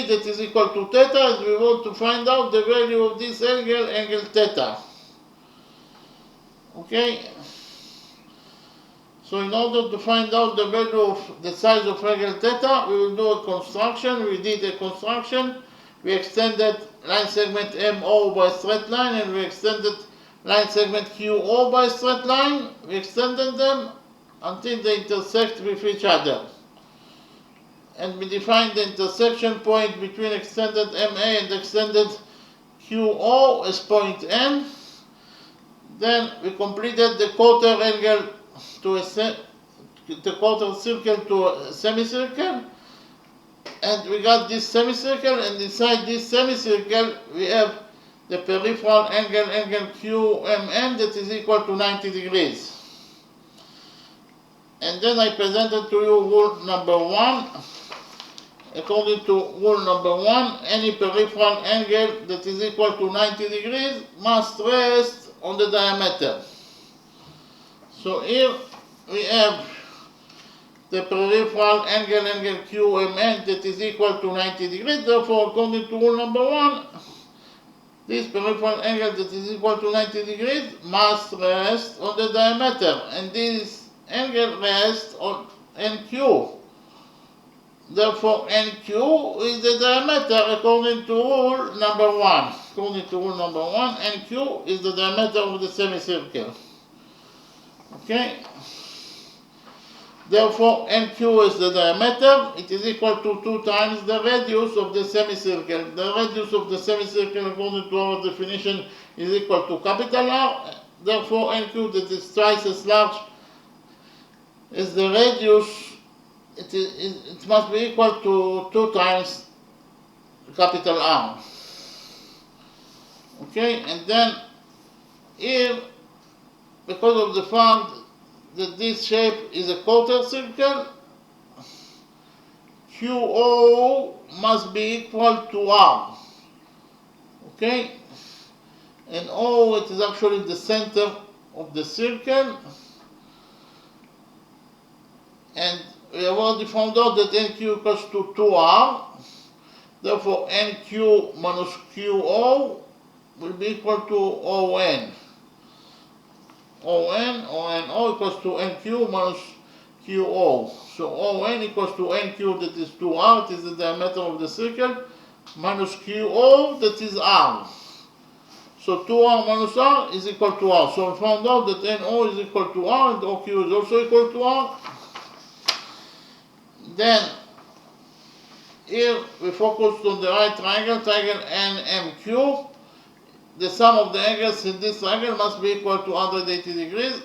that is equal to theta. And we want to find out the value of this angle, angle theta. Okay? So in order to find out the value of the size of angle theta, we will do a construction. We did a construction. We extended line segment MO by a straight line, and we extended line segment QO by a straight line. We extended them until they intersect with each other. And we defined the intersection point between extended MA and extended QO as point N. Then we completed the quarter angle to the quarter circle to a semicircle, and we got this semicircle, and inside this semicircle we have the peripheral angle, angle QMN, that is equal to 90 degrees. And then I presented to you rule number 1. According to rule number 1, any peripheral angle that is equal to 90 degrees must rest on the diameter. So here we have the peripheral angle, angle QMN, that is equal to 90 degrees. Therefore, according to rule number 1, this peripheral angle that is equal to 90 degrees must rest on the diameter, and this angle rests on NQ. Therefore, NQ is the diameter according to rule number 1. According to rule number 1, NQ is the diameter of the semicircle. Okay? Therefore, NQ is the diameter. It is equal to 2 times the radius of the semicircle. The radius of the semicircle, according to our definition, is equal to capital R. Therefore, NQ, that is twice as large as the radius, it must be equal to 2 times capital R. Okay, and then here, because of the fact that this shape is a quarter circle, QO must be equal to R. Okay, and O, it is actually the center of the circle, and we have already found out that NQ equals to 2R. Therefore, NQ minus QO will be equal to ON. ONO equals to NQ minus QO. So ON equals to NQ, that is 2R, that is the diameter of the circle, minus QO, that is R. So 2R minus R is equal to R. So we found out that NO is equal to R, and OQ is also equal to R. Then, here we focused on the right triangle, triangle NMQ. The sum of the angles in this triangle must be equal to 180 degrees.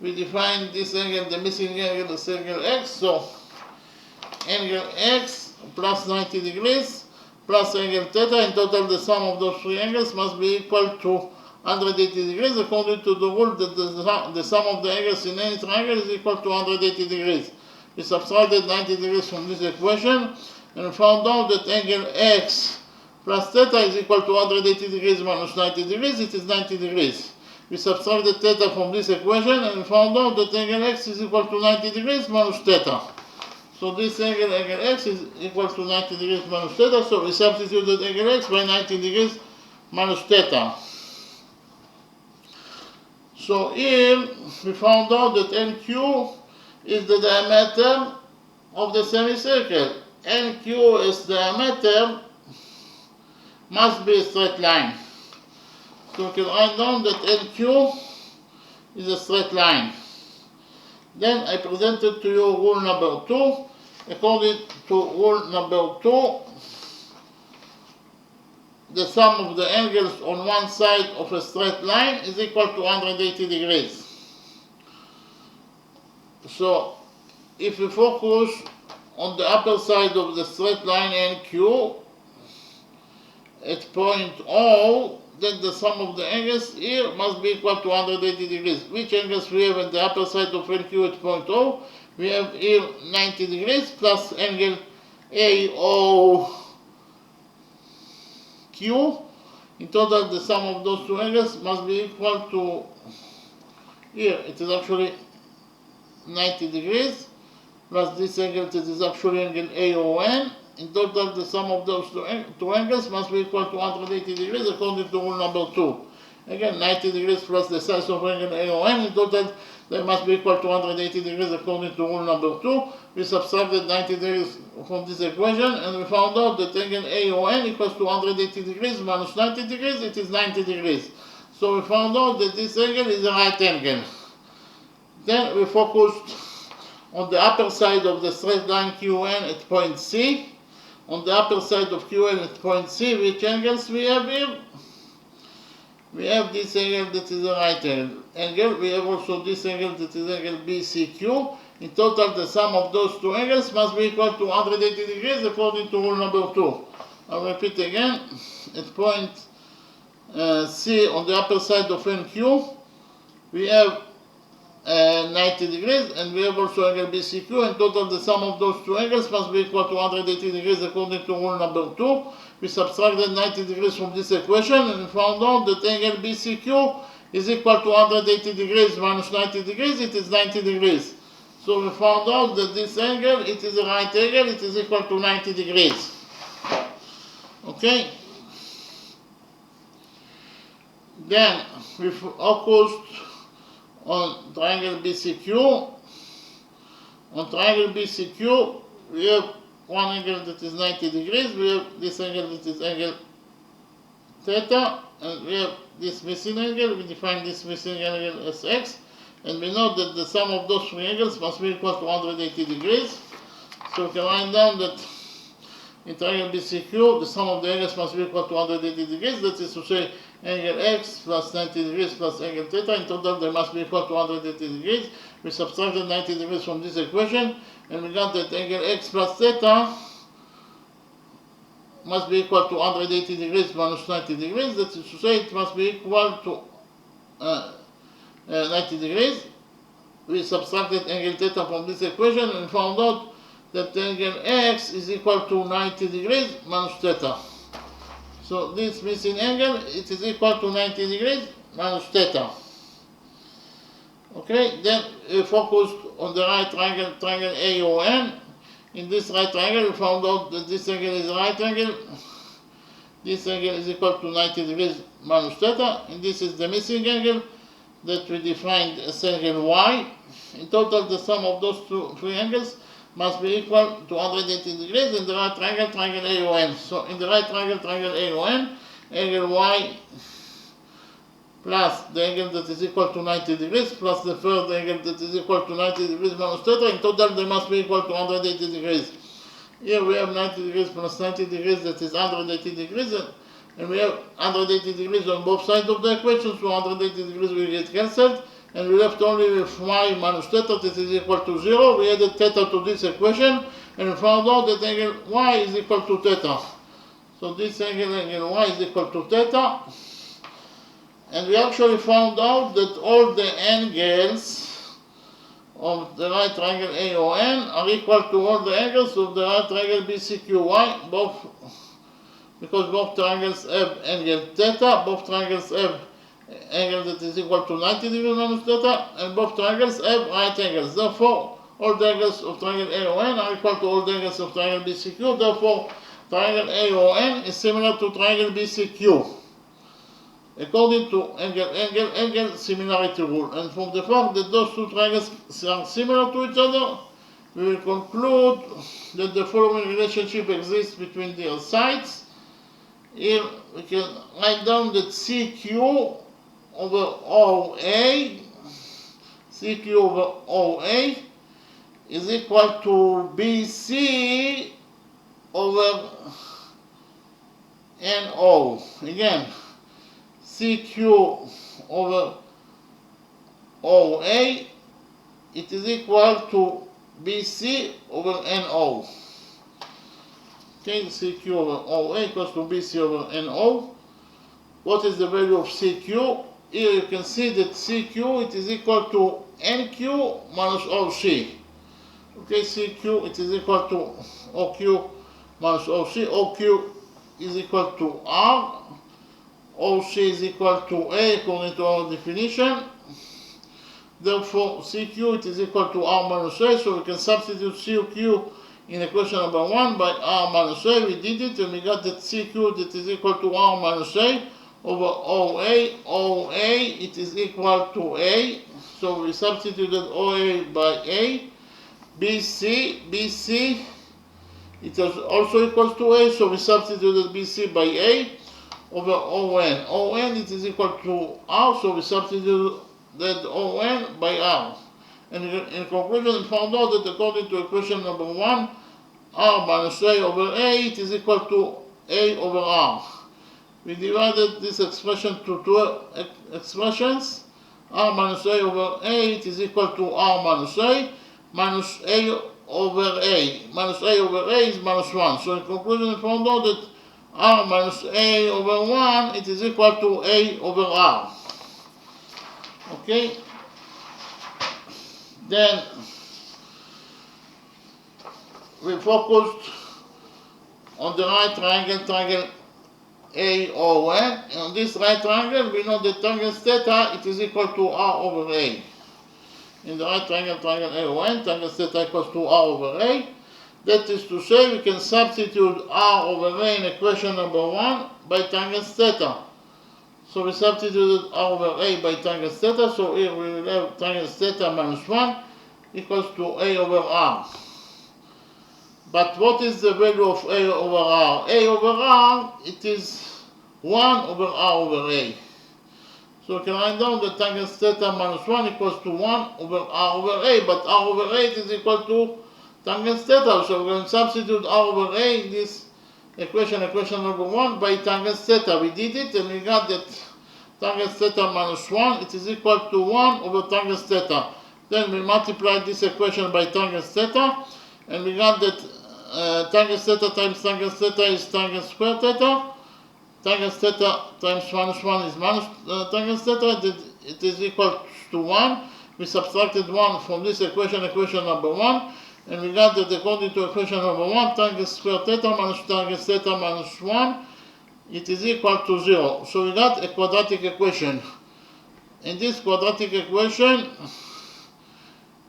we define this angle, the missing angle, as angle x. So angle x plus 90 degrees plus angle theta, in total the sum of those three angles must be equal to 180 degrees, according to the rule that the sum of the angles in any triangle is equal to 180 degrees. We subtracted 90 degrees from this equation and found out that angle x plus theta is equal to 180 degrees minus 90 degrees, it is 90 degrees. We subtracted theta from this equation and found out that angle x is equal to 90 degrees minus theta. So this angle x, is equal to 90 degrees minus theta, so we substituted angle x by 90 degrees minus theta. So here we found out that NQ is the diameter of the semicircle. NQ is diameter must be a straight line. So we can write down that NQ is a straight line. Then I presented to you rule number 2. According to rule number 2, the sum of the angles on one side of a straight line is equal to 180 degrees. So if we focus on the upper side of the straight line NQ at point O, then the sum of the angles here must be equal to 180 degrees. Which angles we have at the upper side of NQ at point O? We have here 90 degrees plus angle AOQ. In total, the sum of those two angles must be equal to, here it is actually 90 degrees plus this angle, that is actually angle AON. In total, the sum of those two angles must be equal to 180 degrees according to rule number 2. Again, 90 degrees plus the size of angle AON. In total, they must be equal to 180 degrees according to rule number 2. We subtracted 90 degrees from this equation and we found out that angle AON equals to 180 degrees minus 90 degrees, it is 90 degrees. So we found out that this angle is a right angle. Then we focused on the upper side of the straight line QN at point C. On the upper side of QN at point C, which angles we have here? We have this angle that is a right angle. We have also this angle that is angle BCQ. In total, the sum of those two angles must be equal to 180 degrees according to rule number 2. I'll repeat again. At point C on the upper side of NQ, we have 90 degrees and we have also angle BCQ. In total, the sum of those two angles must be equal to 180 degrees according to rule number 2. We subtracted 90 degrees from this equation and found out that angle BCQ is equal to 180 degrees minus 90 degrees, it is 90 degrees. So we found out that this angle, it is a right angle, it is equal to 90 degrees. Okay? Then we focused on triangle BCQ. On triangle BCQ, we have one angle that is 90 degrees, we have this angle that is angle theta, and we have this missing angle. We define this missing angle as x, and we know that the sum of those three angles must be equal to 180 degrees. So we can write down that in triangle BCQ, the sum of the angles must be equal to 180 degrees, that is to say angle x plus 90 degrees plus angle theta. In total, they must be equal to 180 degrees. We subtracted 90 degrees from this equation, and we got that angle x plus theta must be equal to 180 degrees minus 90 degrees. That is to say, it must be equal to 90 degrees. We subtracted angle theta from this equation and found out that angle x is equal to 90 degrees minus theta. So this missing angle, it is equal to 90 degrees minus theta. Okay, then we focused on the right triangle, triangle AON. In this right triangle, we found out that this angle is a right angle. This angle is equal to 90 degrees minus theta, and this is the missing angle that we defined as angle Y. In total, the sum of those three angles must be equal to 180 degrees in the right triangle, triangle AON. So in the right triangle, triangle AON, angle Y plus the angle that is equal to 90 degrees plus the third angle that is equal to 90 degrees minus theta. In total, they must be equal to 180 degrees. Here we have 90 degrees plus 90 degrees, that is 180 degrees, and we have 180 degrees on both sides of the equation, so 180 degrees will get cancelled, and we left only with y minus theta that is equal to 0. We added theta to this equation, and we found out that angle y is equal to theta. So this angle y is equal to theta. And we actually found out that all the angles of the right triangle AON are equal to all the angles of the right triangle BCQY, because both triangles have angle theta, both triangles have angle that is equal to 90 degrees minus theta, and both triangles have right angles. Therefore, all the angles of triangle AON are equal to all the angles of triangle BCQ. Therefore, triangle AON is similar to triangle BCQ, according to angle similarity rule. And from the fact that those two triangles are similar to each other, we will conclude that the following relationship exists between their sides. Here we can write down that CQ over OA is equal to BC over NO. Again, CQ over OA, it is equal to BC over NO. Okay, CQ over OA equals to BC over NO. What is the value of CQ? Here you can see that CQ, it is equal to NQ minus OC. Okay, CQ, it is equal to OQ minus OC. OQ is equal to R. OC is equal to A according to our definition. Therefore, CQ, it is equal to R minus A. So we can substitute CQ in equation number 1 by R minus A. We did it, and we got that CQ that is equal to R minus A over OA. OA, it is equal to A. So we substituted OA by A. BC, it is also equals to A. So we substituted BC by A over ON. ON, it is equal to R. So we substituted ON by R. And in conclusion, we found out that according to equation number 1, R minus A over A, it is equal to A over R. We divided this expression to two expressions. R minus A over A, it is equal to R minus A over A. Minus A over A is minus 1. So in conclusion, we found out that R minus A over 1, it is equal to A over R. Okay? Then we focused on the right triangle AON. And on this right triangle, we know that tangent theta, it is equal to R over A. In the right triangle AON, tangent theta equals to R over A. That is to say, we can substitute R over A in equation number 1 by tangent theta. So we substituted R over A by tangent theta, so here we will have tangent theta minus 1 equals to A over R. But what is the value of A over R? A over R, it is 1 over R over A. So we can write down that tangent theta minus 1 equals to 1 over R over A, but R over A is equal to tangent theta. So we're going to substitute R over A in this equation number 1 by tangent theta. We did it, and we got that tangent theta minus 1, it is equal to 1 over tangent theta. Then we multiplied this equation by tangent theta, and we got that tangent theta times tangent theta is tangent square theta. Tangent theta times minus 1 is minus tangent theta. It is equal to 1. We subtracted 1 from this equation number 1. And we got that according to equation number 1, tangent square theta minus tangent theta minus 1, it is equal to 0. So we got a quadratic equation. In this quadratic equation,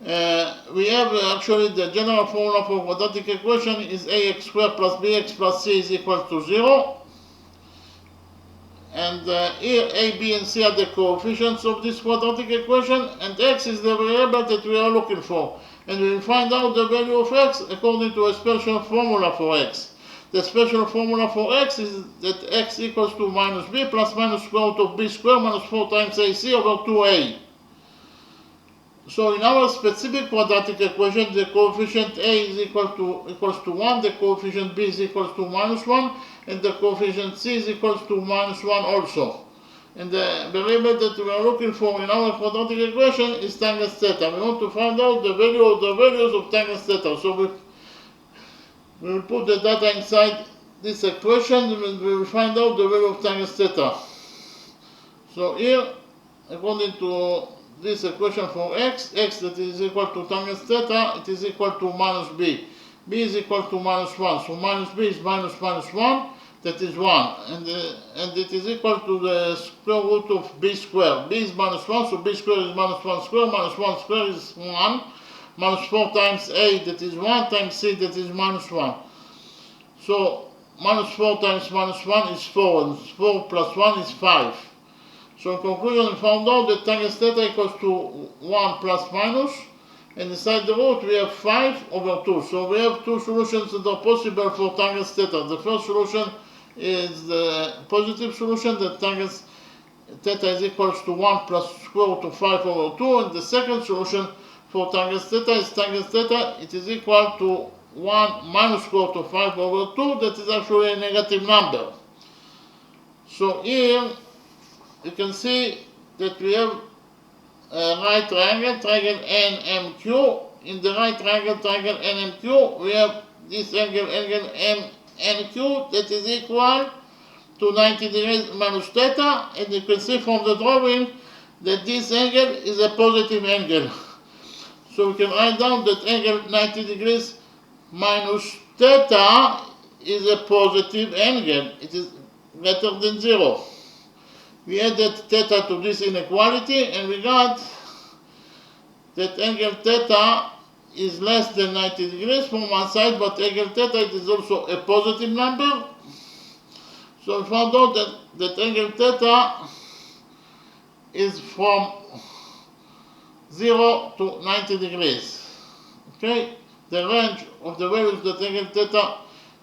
we have actually the general formula for quadratic equation is ax squared plus bx plus c is equal to 0. And here a, b, and c are the coefficients of this quadratic equation, and x is the variable that we are looking for. And we will find out the value of x according to a special formula for x. The special formula for x is that x equals to minus b plus minus square root of b squared minus 4 times ac over 2a. So in our specific quadratic equation, the coefficient a is equals to 1, the coefficient b is equals to minus 1, and the coefficient c is equals to minus 1 also. and the variable that we are looking for in our quadratic equation is tangent theta. We want to find out the values of tangent theta. So we will put the data inside this equation and we will find out the value of tangent theta. So here, according to this equation for x that is equal to tangent theta, it is equal to minus b. B is equal to minus 1. So minus b is minus 1, that is 1. And it is equal to the square root of b squared. B is minus 1, so b squared is minus 1 squared. Minus 1 squared is 1. Minus 4 times a, that is 1, times c, that is minus 1. So minus 4 times minus 1 is 4, and 4 plus 1 is 5. So in conclusion, we found out that tangent theta equals to 1 plus minus, and inside the root we have 5 over 2. So we have two solutions that are possible for tangent theta. The first solution is the positive solution, that tangent theta is equals to 1 plus square root of 5 over 2, and the second solution for tangent theta is tangent theta, it is equal to 1 minus square root of 5 over 2, that is actually a negative number. So here you can see that we have a right triangle NMQ. In the right triangle NMQ, we have this angle MNQ that is equal to 90 degrees minus theta, and you can see from the drawing that this angle is a positive angle. So we can write down that angle 90 degrees minus theta is a positive angle. It is greater than 0. We added theta to this inequality and we got that angle theta is less than 90 degrees from one side, but angle theta is also a positive number. So we found out that angle theta is from 0 to 90 degrees. Okay? The range of the values that angle theta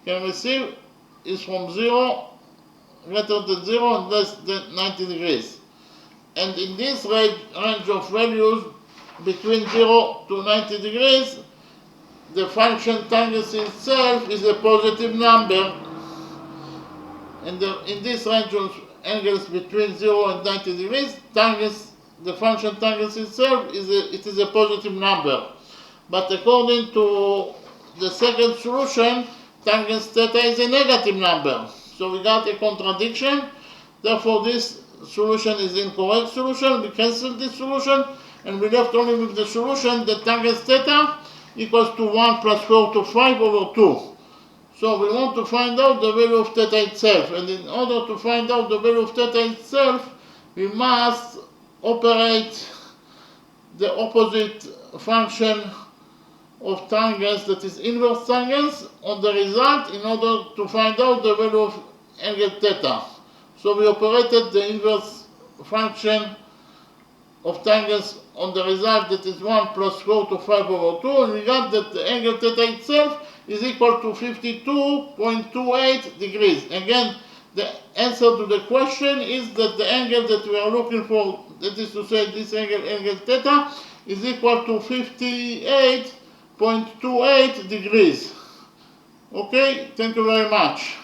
can receive is from 0, greater than 0 and less than 90 degrees. And in this range of values between 0 to 90 degrees, the function tangent itself is a positive number. And in this range of angles between 0 and 90 degrees, the function tangent itself is a positive number. But according to the second solution, tangent theta is a negative number. So we got a contradiction. Therefore, this solution is incorrect solution. We cancel this solution, and we left only with the solution that tangent theta equals to 1 plus square root of 5 over 2. So we want to find out the value of theta itself. And in order to find out the value of theta itself, we must operate the opposite function of tangents, that is inverse tangents, on the result in order to find out the value of angle theta. So we operated the inverse function of tangents on the result, that is 1 plus square root of 5 over 2, and we got that the angle theta itself is equal to 52.28 degrees. Again, the answer to the question is that the angle that we are looking for, that is to say this angle theta, is equal to 58.28 degrees. Okay, thank you very much.